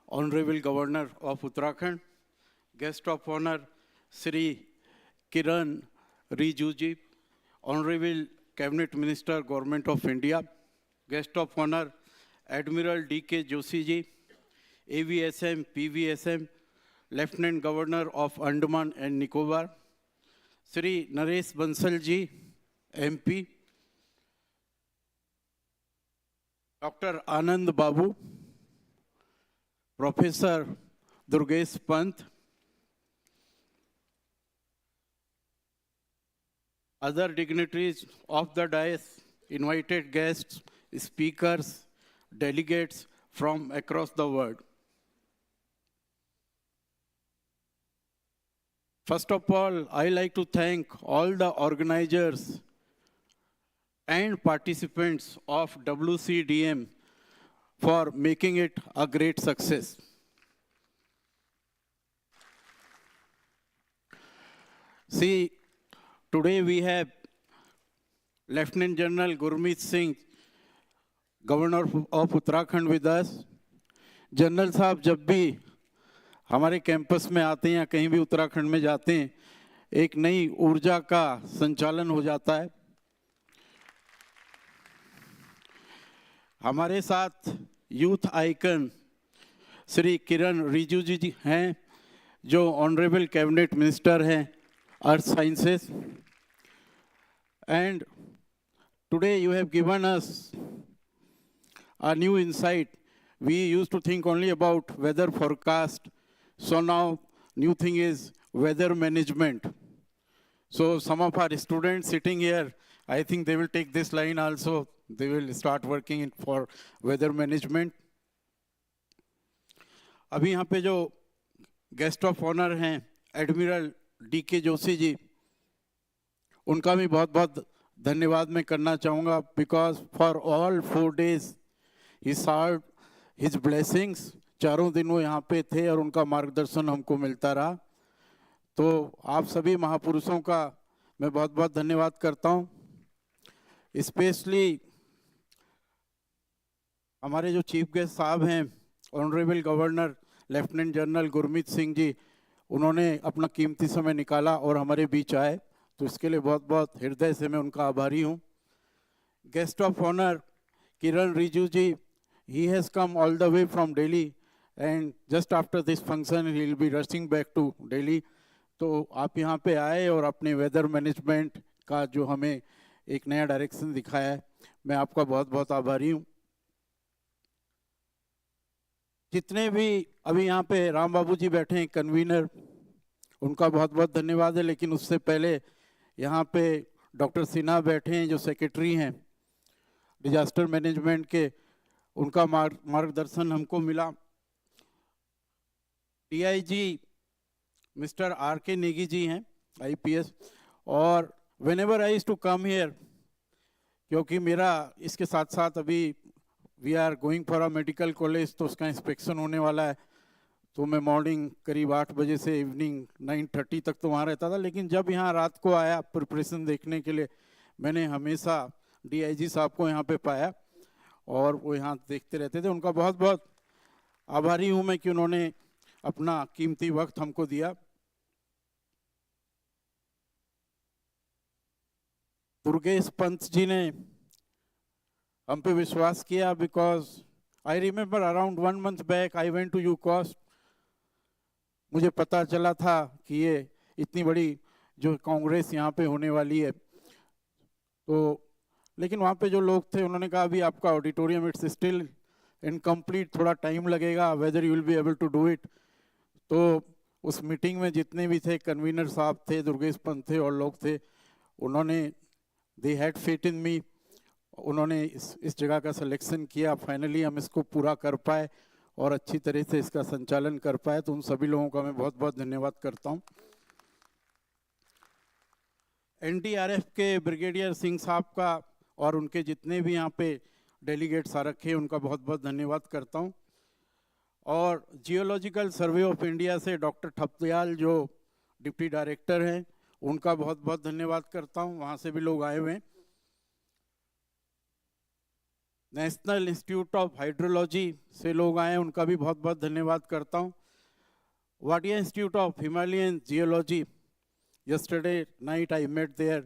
[SPEAKER 16] Honorable Governor of Uttarakhand, Guest of Honor, Shri Kiren Riju ji, Honorable Cabinet Minister, Government of India, Guest of Honor, Admiral D.K. Joshi ji, AVSM, PVSM, Lieutenant Governor of Andaman and Nicobar, Shri Naresh Bansal ji, MP, Dr. Anand Babu, Professor Durgesh Pant, other dignitaries of the dais, invited guests, speakers, delegates from across the world. First of all, I like to thank all the organizers and participants of WCDM for making it a great success. See, today we have Lieutenant General Gurmit Singh, Governor of Uttarakhand with us. General साहब जब भी हमारे campus में आते हैं या कहीं भी उत्तराखंड में जाते हैं, एक नई ऊर्जा का संचालन हो जाता है। हमारे साथ यूथ आइकन श्री किरण रिजू जी हैं, जो ऑनरेबल कैबिनेट मिनिस्टर हैं अर्थ sciences, and today you have given us a new insight. We used to think only about weather forecast, so now new thing is weather management. So some of our students sitting here, I think they will take this line also. They will start working for weather management. अभी यहाँ पे जो guest of honour हैं admiral DK Joshi ji, उनका भी बहुत बहुत धन्यवाद मैं करना चाहूँगा, because for all 4 days he served his blessings. चारों दिन वो यहाँ पे थे और उनका मार्गदर्शन हमको मिलता रहा। तो आप सभी महापुरुषों का मैं बहुत बहुत धन्यवाद करता हूँ। स्पेशली हमारे जो चीफ गेस्ट साहब हैं honourable governor lieutenant general Gurmeet Singh ji, उन्होंने अपना कीमती समय निकाला और हमारे बीच आए, तो इसके लिए बहुत बहुत हृदय से मैं उनका आभारी हूँ। Guest of honour Kiran Riju ji, he has come all the way from Delhi and just after this function he will be rushing back to Delhi. तो आप यहाँ पे आए और अपने वेदर मैनेजमेंट का जो हमें एक नया डायरेक्शन दिखाया है, मैं आपका बहुत बहुत आभारी हूँ। जितने भी अभी यहाँ पे राम बाबू जी बैठे हैं कन्वीनर, उनका बहुत बहुत धन्यवाद है, लेकिन उससे पहले यहाँ पे डॉक्टर सिन्हा बैठे हैं जो सेक्रेटरी हैं डिजास्टर मैनेजमेंट के, उनका मार्गदर्शन हमको मिला। DIG mister RK Negi ji हैं IPS, और whenever I used to come here, क्योंकि मेरा इसके साथ साथ अभी we are going for a medical college, तो उसका इंस्पेक्शन होने वाला है, तो मैं मॉर्निंग करीब 8 बजे से इवनिंग 9:30 तक तो वहाँ रहता था। लेकिन जब यहाँ रात को आया प्रिपरेशन देखने के लिए, मैंने हमेशा DIG साहब को यहाँ पे पाया और वो यहाँ देखते रहते थे। उनका बहुत बहुत आभारी हूँ मैं कि उन्होंने अपना कीमती वक्त हमको दिया। दुर्गेश पंत जी ने हम पे विश्वास किया, because I remember around 1 month back I went to UCOST। मुझे पता चला था कि ये इतनी बड़ी जो कांग्रेस यहाँ पे होने वाली है, तो लेकिन वहाँ पे जो लोग थे उन्होंने कहा अभी आपका ऑडिटोरियम इट्स स्टिल इनकम्प्लीट, थोड़ा टाइम लगेगा, whether you will be able to do it. तो उस मीटिंग में जितने भी थे, कन्वीनर साहब थे, दुर्गेश पंत थे और लोग थे, उन्होंने दे हैड फेथ इन मी, उन्होंने इस जगह का सिलेक्शन किया। फाइनली हम इसको पूरा कर पाए और अच्छी तरह से इसका संचालन कर पाए, तो उन सभी लोगों का मैं बहुत बहुत धन्यवाद करता हूँ। NDRF के ब्रिगेडियर सिंह साहब का और उनके जितने भी यहाँ पे डेलीगेट्स आ रखे हैं, उनका बहुत बहुत धन्यवाद करता हूँ। और जियोलॉजिकल सर्वे ऑफ इंडिया से डॉक्टर ठपदयाल जो डिप्टी डायरेक्टर हैं, उनका बहुत बहुत धन्यवाद करता हूँ, वहाँ से भी लोग आए हुए हैं। नेशनल इंस्टीट्यूट ऑफ हाइड्रोलॉजी से लोग आए हैं, उनका भी बहुत बहुत धन्यवाद करता हूँ। Wadia institute of Himalayan geology, yesterday night I met their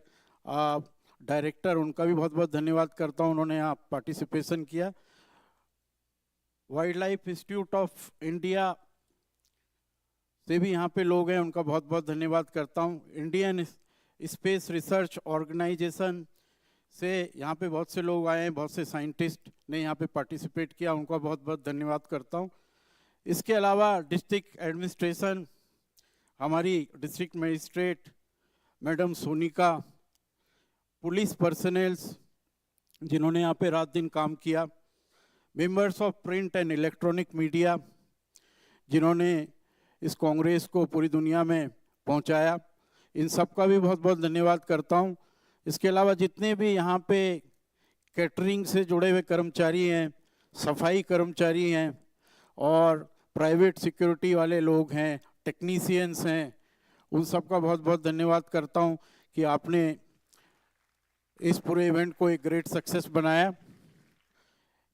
[SPEAKER 16] director, उनका भी बहुत बहुत धन्यवाद करता हूँ, उन्होंने यहाँ पार्टिसिपेशन किया। Wild life institute of India से भी यहाँ पे लोग हैं, उनका बहुत बहुत धन्यवाद करता हूँ। इंडियन स्पेस रिसर्च ऑर्गेनाइजेशन से यहाँ पे बहुत से लोग आए हैं, बहुत से साइंटिस्ट ने यहाँ पे पार्टिसिपेट किया, उनका बहुत बहुत धन्यवाद करता हूँ। इसके अलावा डिस्ट्रिक्ट एडमिनिस्ट्रेशन, हमारी district magistrate madam Sonika, police personnels जिन्होंने यहाँ पे रात दिन काम किया, members of print and electronic media जिन्होंने इस कांग्रेस को पूरी दुनिया में पहुँचाया, इन सब का भी बहुत बहुत धन्यवाद करता हूँ। इसके अलावा जितने भी यहाँ पे कैटरिंग से जुड़े हुए कर्मचारी हैं, सफाई कर्मचारी हैं और प्राइवेट सिक्योरिटी वाले लोग हैं, टेक्नीशियंस हैं, उन सब का बहुत बहुत धन्यवाद करता हूँ कि आपने इस पूरे इवेंट को एक ग्रेट सक्सेस बनाया।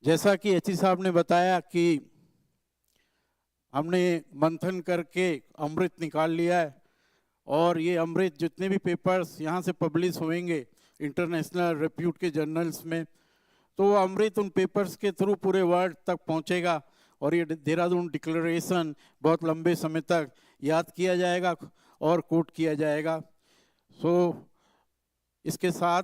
[SPEAKER 16] जैसा कि एचई साहब ने बताया कि हमने मंथन करके अमृत निकाल लिया है और ये अमृत जितने भी पेपर्स यहाँ से पब्लिश होंगे इंटरनेशनल रेप्यूट के जर्नल्स में, तो वो अमृत उन पेपर्स के थ्रू पूरे वर्ल्ड तक पहुँचेगा और ये देहरादून डिक्लेरेशन बहुत लंबे समय तक याद किया जाएगा और कोट किया जाएगा। इसके साथ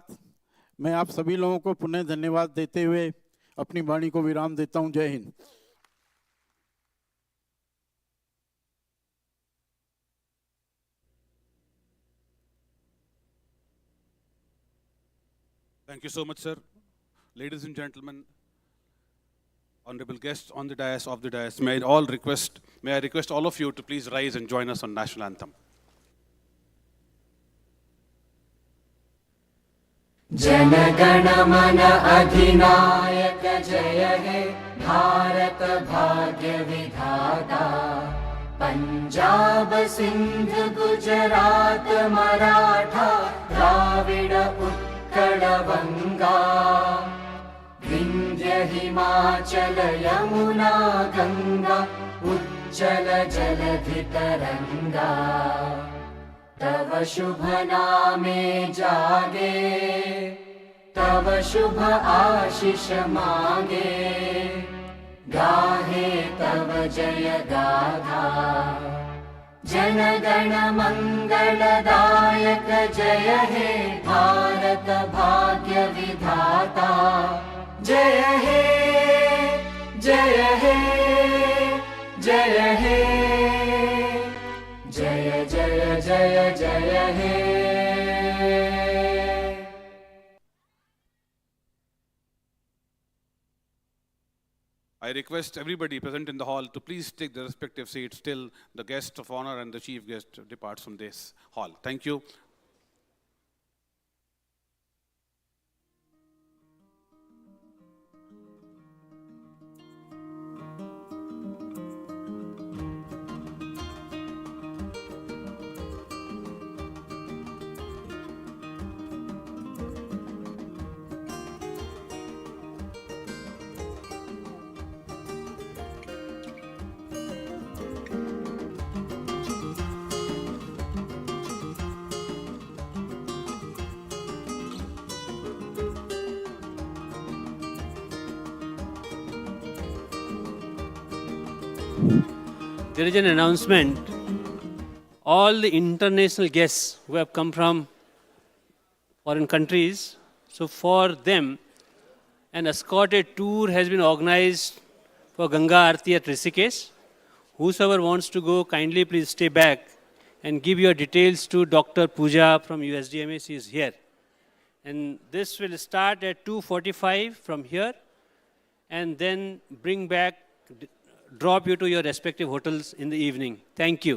[SPEAKER 16] मैं आप सभी लोगों को पुनः धन्यवाद देते हुए अपनी वाणी को विराम देता हूं। जय Hind.
[SPEAKER 3] Thank you so much, sir. Ladies and gentlemen, honorable guests on the dais, of the dais, may I request all of you to please rise and join us on National Anthem.
[SPEAKER 4] Jana Gana मन अधिनायक जय हे भारत भाग्य विधाता। पंजाब सिंध गुजरात मराठा द्राविड़ उत्कल बंगा। विंध्य हिमाचल यमुना गंगा उज्जल जलधि तरंगा। तव शुभ नामे जागे तव शुभ आशीष मांगे। गाहे तव जय गाथा जन गण मंगलदायक जय हे भारत भाग्य विधाता। जय हे जय हे जय हे जय जय जय जय हे।
[SPEAKER 3] I request everybody present in the hall to please take their respective seats till the guest of honor and the chief guest departs from this hall. Thank you.
[SPEAKER 17] There is an announcement. All the international guests who have come from foreign countries, so for them, an escorted tour has been organized for Ganga Aarti at Rishikesh. Whosoever wants to go, kindly please stay back and give your details to Dr. Pooja from USDMA. She is here. And this will start at 2:45 from here and then drop you to your respective hotels in the evening. Thank you.